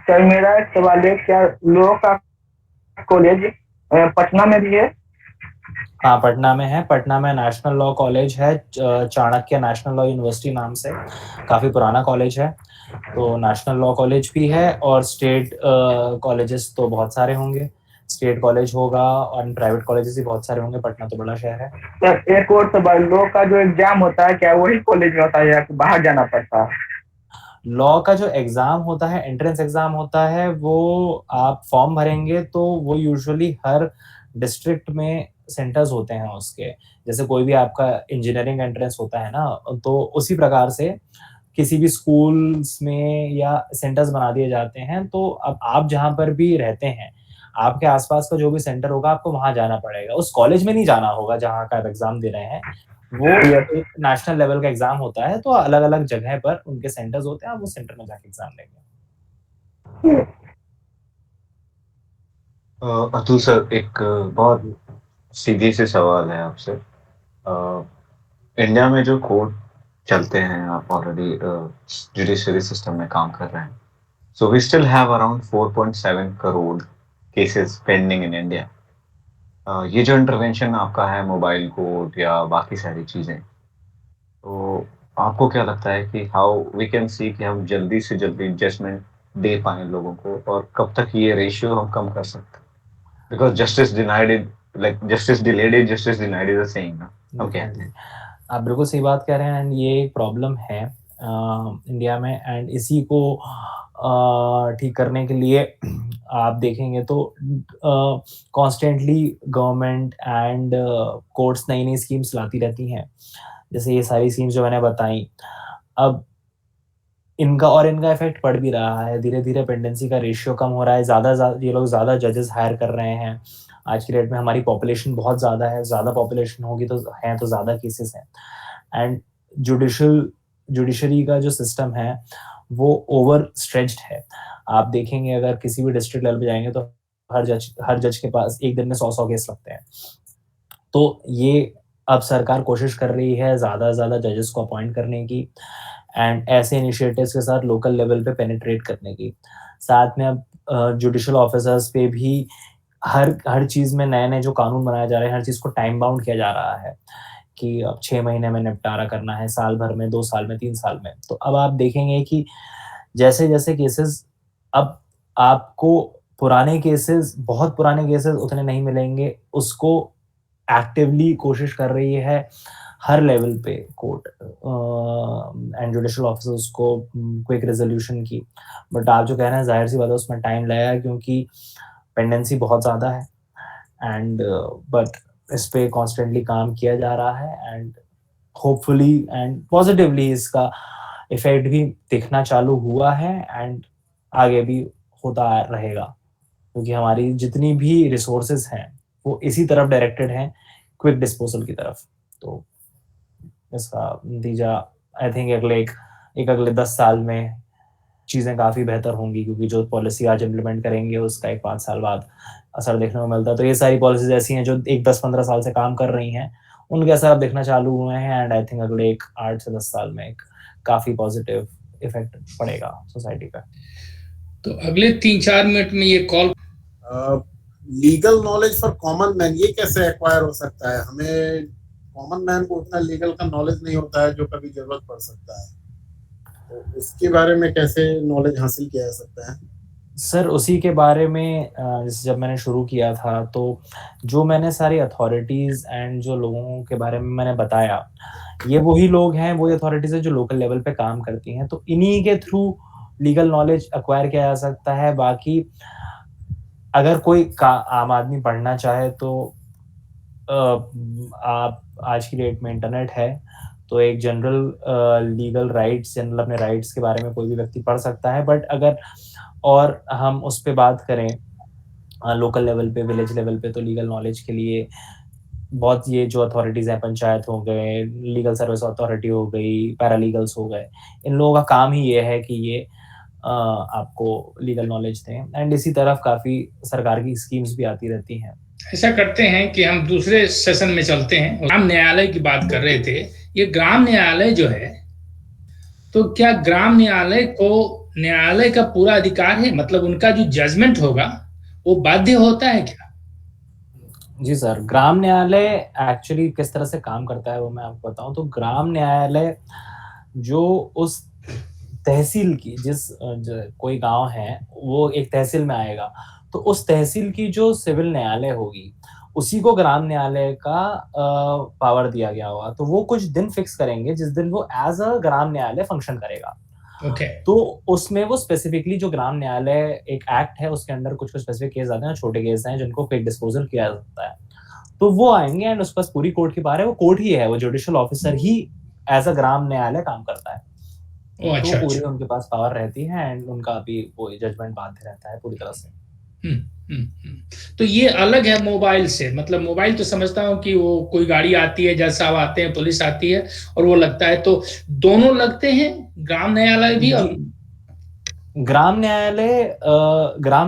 सर मेरा एक सवाल है, क्या लॉ का कॉलेज पटना में भी है? हाँ, पटना में है। पटना में नेशनल लॉ कॉलेज है, चाणक्य नेशनल लॉ यूनिवर्सिटी नाम से, काफी पुराना कॉलेज है। तो नेशनल लॉ कॉलेज भी है, और स्टेट कॉलेजेस तो बहुत सारे होंगे, स्टेट कॉलेज होगा, और प्राइवेट कॉलेजेस भी बहुत सारे होंगे। पटना तो बड़ा शहर है। सर एक और सवाल, लॉ का जो एग्जाम होता है क्या वही कॉलेज में होता है या बाहर जाना पड़ता है? लॉ का जो एग्जाम होता है, एंट्रेंस एग्जाम होता है, वो आप फॉर्म भरेंगे तो वो यूजुअली हर डिस्ट्रिक्ट में सेंटर्स होते हैं उसके। जैसे कोई भी आपका इंजीनियरिंग एंट्रेंस होता है ना, तो उसी प्रकार से किसी भी स्कूल्स में या सेंटर्स बना दिए जाते हैं। तो अब आप जहाँ पर भी रहते हैं, आपके आसपास का जो भी सेंटर होगा, आपको वहां जाना पड़ेगा। उस कॉलेज में नहीं जाना होगा जहाँ का आप एग्जाम दे रहे हैं। वो एक नेशनल लेवल का एग्जाम होता है, तो अलग अलग जगह पर उनके सेंटर्स होते हैं, आप वो सेंटर में जाके एग्जाम देंगे। अतुल सर, एक बहुत सीधी सी सवाल है आपसे। इंडिया में जो कोर्ट चलते हैं, आप ऑलरेडी जुडिशरी सिस्टम में काम कर रहे हैं, so we still have around 4.7 crore cases pending in India. ये जो इंटरवेंशन आपका है, मोबाइल कोर्ट या बाकी सारी चीजें, तो आपको क्या लगता है कि हाउ वी कैन सी कि हम जल्दी से जल्दी जजमेंट दे पाए लोगों को, और कब तक ये रेशियो हम कम कर सकते हैं? Because justice denied is like justice delayed is justice denied is the saying ना, हम कहते हैं। आप बिल्कुल सही बात कह रहे हैं, एंड ये एक प्रॉब्लम है इंडिया में। एंड इसी को ठीक करने के लिए आप देखेंगे तो कॉन्स्टेंटली गवर्नमेंट एंड कोर्ट्स नई नई स्कीम्स लाती रहती हैं। जैसे ये सारी स्कीम्स जो मैंने बताई, अब इनका इफेक्ट पड़ भी रहा है। धीरे धीरे पेंडेंसी का रेशियो कम हो रहा है, ये लोग ज़्यादा जजेस हायर कर रहे हैं। आज की डेट में हमारी पॉपुलेशन बहुत ज़्यादा है, ज़्यादा पॉपुलेशन होगी तो ज़्यादा केसेस हैं। एंड जुडिशरी का जो सिस्टम है वो ओवर स्ट्रेच्ड है। आप देखेंगे अगर किसी भी डिस्ट्रिक्ट लेवल पे जाएंगे तो हर जज के पास एक दिन में 100 केस लगते हैं। तो ये अब सरकार कोशिश कर रही है ज़्यादा से ज़्यादा जजेस को अपॉइंट करने की, एंड ऐसे इनिशिएटिव्स के साथ लोकल लेवल पे पेनिट्रेट करने की। साथ में अब जुडिशियल ऑफिसर्स पे भी हर चीज़ में नए नए जो कानून बनाए जा रहे हैं, हर चीज़ को टाइम बाउंड किया जा रहा है कि अब 6 महीने में निपटारा करना है, साल भर में, 2 साल में, 3 साल में। तो अब आप देखेंगे कि जैसे जैसे केसेस, अब आपको बहुत पुराने केसेस उतने नहीं मिलेंगे। उसको एक्टिवली कोशिश कर रही है हर लेवल पे कोर्ट एंड जुडिशियल ऑफिसर्स को क्विक रेजोल्यूशन की। बट आप जो कह रहे हैं, जाहिर सी बात है, उसमें टाइम लगेगा क्योंकि पेंडेंसी बहुत ज़्यादा है। एंड बट इस पे कॉन्स्टेंटली काम किया जा रहा है, एंड होपफुली एंड पॉजिटिवली इसका इफेक्ट भी दिखना चालू हुआ है, एंड आगे भी होता रहेगा, क्योंकि हमारी जितनी भी रिसोर्सेज हैं वो इसी तरफ डायरेक्टेड हैं, क्विक डिस्पोजल की तरफ। तो इसका नतीजा आई थिंक अगले 10 साल में चीज़ें काफ़ी बेहतर होंगी, क्योंकि जो पॉलिसी आज इम्प्लीमेंट करेंगे उसका एक 5 साल बाद असर देखने को मिलता है। तो ये सारी पॉलिसीज ऐसी हैं जो 10-15 साल से काम कर रही हैं, उनके असर अब दिखना चालू हुए हैं। एंड आई थिंक अगले 8 से 10 साल में एक काफ़ी पॉजिटिव इफेक्ट पड़ेगा सोसाइटी पे। तो अगले 3-4 मिनट में ये call legal knowledge for common man, ये कैसे एक्वायर हो सकता है? हमें कॉमन मैन को उतना लीगल का नॉलेज नहीं होता है जो कभी जरूरत पड़ सकता है, तो इसके बारे में कैसे नॉलेज हासिल किया जा सकता है? सर उसी के बारे में जब मैंने शुरू किया था, तो जो मैंने सारी अथॉरिटीज़ एंड जो लोगों के बारे में मैंने बताया, ये वही लोग हैं, वही अथॉरिटीज़ हैं जो लोकल लेवल पे काम करती हैं। तो इन्हीं के थ्रू लीगल नॉलेज एक्वायर किया जा सकता है। बाकी अगर कोई आम आदमी पढ़ना चाहे तो आप आज की डेट में इंटरनेट है, तो एक जनरल लीगल राइट्स, जनरल अपने राइट्स के बारे में कोई भी व्यक्ति पढ़ सकता है। बट अगर और हम उस पे बात करें लोकल लेवल पे, विलेज लेवल पे, तो लीगल नॉलेज के लिए बहुत ये जो अथॉरिटीज़ हैं, पंचायत हो गए, लीगल सर्विस अथॉरिटी हो गई, पैरालीगल्स हो गए, इन लोगों का काम ही ये है कि ये आपको लीगल नॉलेज दें। एंड इसी तरफ काफ़ी सरकार की स्कीम्स भी आती रहती हैं। ऐसा करते हैं कि हम दूसरे सेशन में चलते हैं। ग्राम न्यायालय की बात कर रहे थे। ये ग्राम न्यायालय जो है, तो क्या ग्राम न्यायालय को न्यायालय का पूरा अधिकार है? मतलब उनका जो जजमेंट होगा वो बाध्य होता है क्या? जी सर, ग्राम न्यायालय एक्चुअली किस तरह से काम करता है वो मैं आपको बताऊँ। तो ग्राम न्यायालय जो उस तहसील की कोई गाँव है, वो एक तहसील में आएगा, तो उस तहसील की जो सिविल न्यायालय होगी, उसी को ग्राम न्यायालय का पावर दिया गया होगा। तो वो कुछ दिन फिक्स करेंगे जिस दिन वो एज़ अ ग्राम न्यायालय फंक्शन करेगा। ओके। तो उसमें वो स्पेसिफिकली जो ग्राम न्यायालय एक एक्ट है, उसके अंदर कुछ-कुछ स्पेसिफिक केस आते हैं, छोटे केस हैं जिनको क्विक डिस्पोज़ल किया जा सकता है। तो वो आएँगे एंड उसके पास पूरी कोर्ट की पावर है, वो कोर्ट ही है, वो जुडिशियल ऑफिसर ही एज़ अ ग्राम न्यायालय काम करता है। ओह! तो अच्छा, पूरी अच्छा। उनके पास पावर रहती है एंड उनका भी वो जजमेंट बाध्य रहता है पूरी तरह से। हुँ, हुँ, हुँ। तो ये अलग है मोबाइल से, मतलब मोबाइल तो समझता हूँ कि वो कोई गाड़ी आती है, जज साहब आते हैं, पुलिस आती है और वो लगता है, तो दोनों लगते हैं, ग्राम न्यायालय भी और जी, ग्राम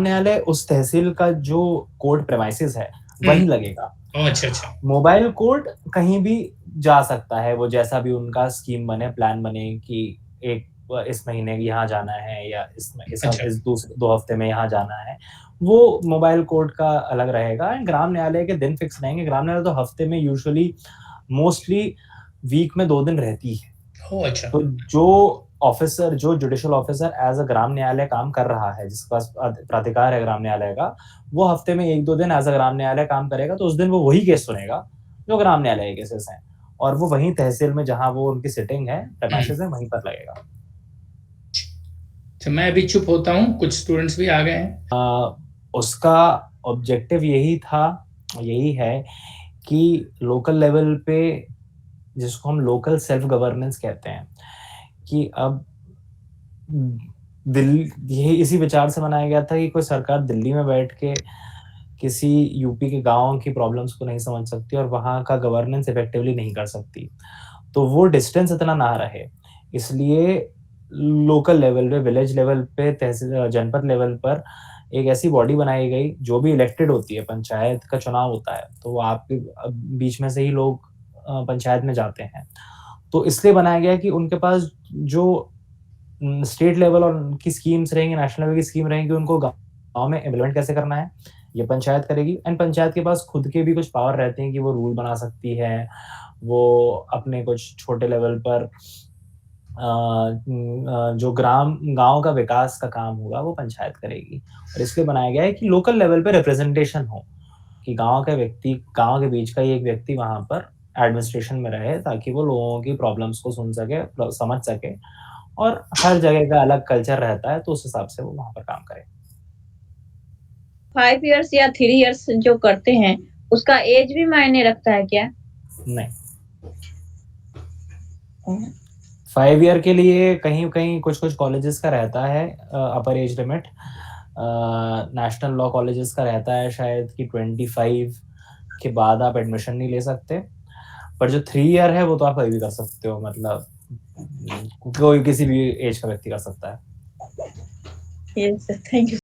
न्यायालय उस तहसील का जो कोर्ट प्रेमाइसेस है, हुँ। वहीं लगेगा। ओह! अच्छा, अच्छा। मोबाइल कोर्ट कहीं भी जा सकता है, वो जैसा भी उनका स्कीम बने, प्लान बने कि एक इस महीने यहाँ जाना है या अच्छा। इस दूसरे 2 हफ्ते में यहाँ जाना है, वो मोबाइल कोर्ट का अलग रहेगा एंड ग्राम न्यायालय के दिन फिक्स रहेंगे। ग्राम न्यायालय तो हफ्ते में यूजुअली मोस्टली वीक में 2 दिन रहती है। ओह! अच्छा। तो जो judicial officer as a Gram Nyayalaya काम कर रहा है, जिसके पास प्राधिकार है ग्राम न्यायालय का, वो हफ्ते में 1-2 दिन एज़ अ ग्राम न्यायालय काम करेगा, तो उस दिन वो वही केस सुनेगा, जो ग्राम न्यायालय के केसेस हैं। और वो वहीं तहसील में जहाँ वो उनकी सिटिंग है, हुँ। प्रेमाइसेस है, वहीं पर लगेगा। तो मैं अभी चुप होता हूँ, कुछ स्टूडेंट्स भी आ गए हैं। उसका ऑब्जेक्टिव यही है कि लोकल लेवल पे जिसको हम लोकल सेल्फ गवर्नेंस कहते हैं, कि अब ये इसी विचार से बनाया गया था कि कोई सरकार दिल्ली में बैठ के किसी यूपी के गाँव की प्रॉब्लम्स को नहीं समझ सकती और वहाँ का गवर्नेंस इफेक्टिवली नहीं कर सकती। तो वो डिस्टेंस इतना ना रहे, इसलिए लोकल लेवल पे, विलेज लेवल पे, जनपद लेवल पर एक ऐसी बॉडी बनाई गई, जो भी इलेक्टेड होती है, पंचायत का चुनाव होता है, तो वो आपके बीच में से ही लोग पंचायत में जाते हैं। तो इसलिए बनाया गया है कि उनके पास जो स्टेट लेवल और उनकी स्कीम्स रहेंगी, नेशनल लेवल की स्कीम रहेंगी, उनको गाँव में इम्प्लीमेंट कैसे करना है, ये पंचायत करेगी एंड पंचायत के पास खुद के भी कुछ पावर रहते हैं कि वो रूल बना सकती है, वो अपने कुछ छोटे लेवल पर जो गाँव का विकास का काम होगा, वो पंचायत करेगी। और इसलिए बनाया गया है कि लोकल लेवल पे रिप्रेजेंटेशन हो, कि गाँव के बीच का ही एक व्यक्ति वहाँ पर एडमिनिस्ट्रेशन में रहे, ताकि वो लोगों की प्रॉब्लम्स को सुन सके, समझ सके और हर जगह का अलग कल्चर रहता है, तो उस हिसाब से वो वहाँ पर काम करे। 5 इयर्स या 3 इयर्स जो करते हैं, उसका एज भी मायने रखता है क्या? नहीं। 5 ईयर के लिए कहीं-कहीं कुछ-कुछ कॉलेजेस का रहता है अपर age limit. National law colleges का रहता है शायद कि 25 के बाद आप एडमिशन नहीं ले सकते। पर जो 3 ईयर है वो तो आप कभी भी कर सकते हो, मतलब कोई किसी भी एज का व्यक्ति कर सकता है। Yes sir, thank you.